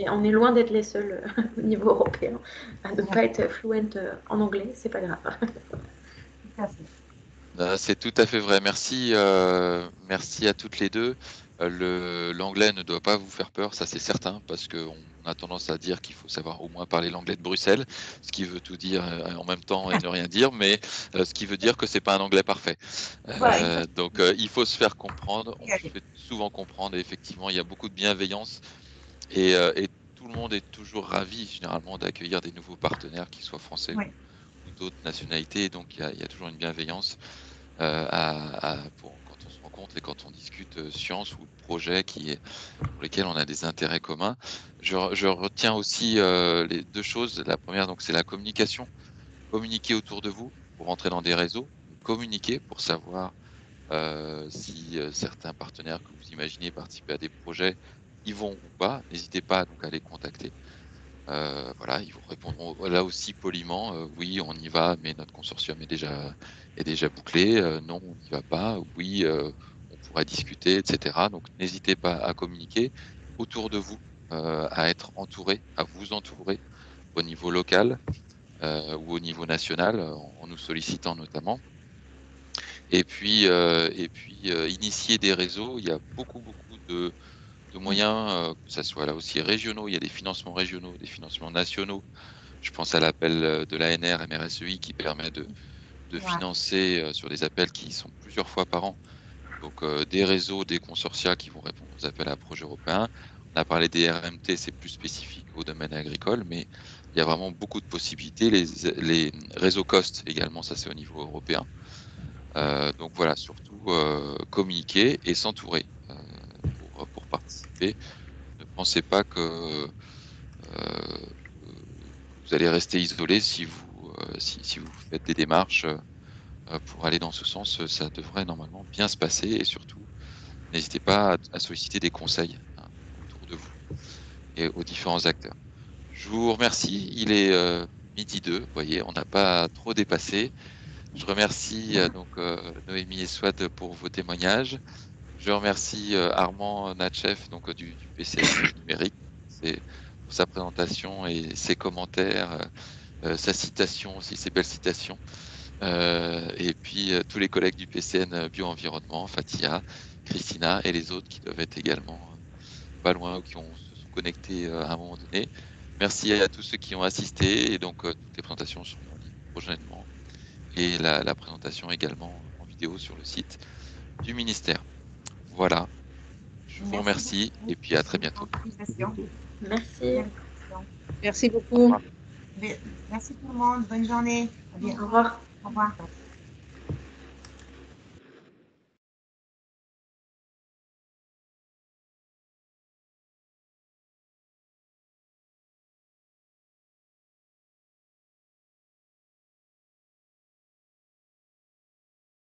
On est loin d'être les seuls au niveau européen à ne pas être fluent en anglais. C'est pas grave. Tout à fait. C'est tout à fait vrai. Merci, merci à toutes les deux. L'anglais ne doit pas vous faire peur, ça c'est certain, parce qu'on a tendance à dire qu'il faut savoir au moins parler l'anglais de Bruxelles, ce qui veut tout dire en même temps et ne rien dire, mais ce qui veut dire que c'est pas un anglais parfait. Donc il faut se faire comprendre, on se fait souvent comprendre, et effectivement il y a beaucoup de bienveillance, et tout le monde est toujours ravi généralement d'accueillir des nouveaux partenaires, qu'ils soient français ou d'autres nationalités, donc il y a toujours une bienveillance. Quand on se rencontre et quand on discute science ou projet pour lesquels on a des intérêts communs. Je retiens aussi les deux choses. La première, donc, c'est la communication. Communiquer autour de vous pour entrer dans des réseaux. Communiquer pour savoir si certains partenaires que vous imaginez participer à des projets y vont ou pas. N'hésitez pas donc à les contacter. Ils vous répondront là aussi poliment, oui, on y va, mais notre consortium est déjà bouclé. Non, on n'y va pas. Oui, on pourrait discuter, etc. Donc, n'hésitez pas à communiquer autour de vous, à être entouré, à vous entourer au niveau local ou au niveau national, en nous sollicitant notamment. Et puis initier des réseaux. Il y a beaucoup de moyens, que ça soit là aussi régionaux. Il y a des financements régionaux, des financements nationaux. Je pense à l'appel de l'ANR MRSEI qui permet de financer sur des appels qui sont plusieurs fois par an. Donc des réseaux, des consortia qui vont répondre aux appels à projets européens. On a parlé des RMT, c'est plus spécifique au domaine agricole, mais il y a vraiment beaucoup de possibilités. Les réseaux COST également, ça c'est au niveau européen. Donc voilà, surtout communiquer et s'entourer pour participer. Ne pensez pas que vous allez rester isolé si vous faites des démarches pour aller dans ce sens. Ça devrait normalement bien se passer, et surtout, n'hésitez pas à solliciter des conseils autour de vous et aux différents acteurs. Je vous remercie. Il est 12h02. Vous voyez, on n'a pas trop dépassé. Je remercie Noémie et Swad pour vos témoignages. Je remercie Armand Natchef du PCN numérique pour sa présentation et ses commentaires, sa citation aussi, ses belles citations. Et puis tous les collègues du PCN Bio-Environnement, Fatia, Christina et les autres qui doivent être également pas loin ou qui se sont connectés à un moment donné. Merci à tous ceux qui ont assisté, et donc toutes les présentations seront en ligne prochainement, et la présentation également en vidéo sur le site du ministère. Voilà, je vous remercie et puis à très bientôt. Merci. Merci beaucoup. Merci tout le monde, bonne journée. Au revoir. Au revoir.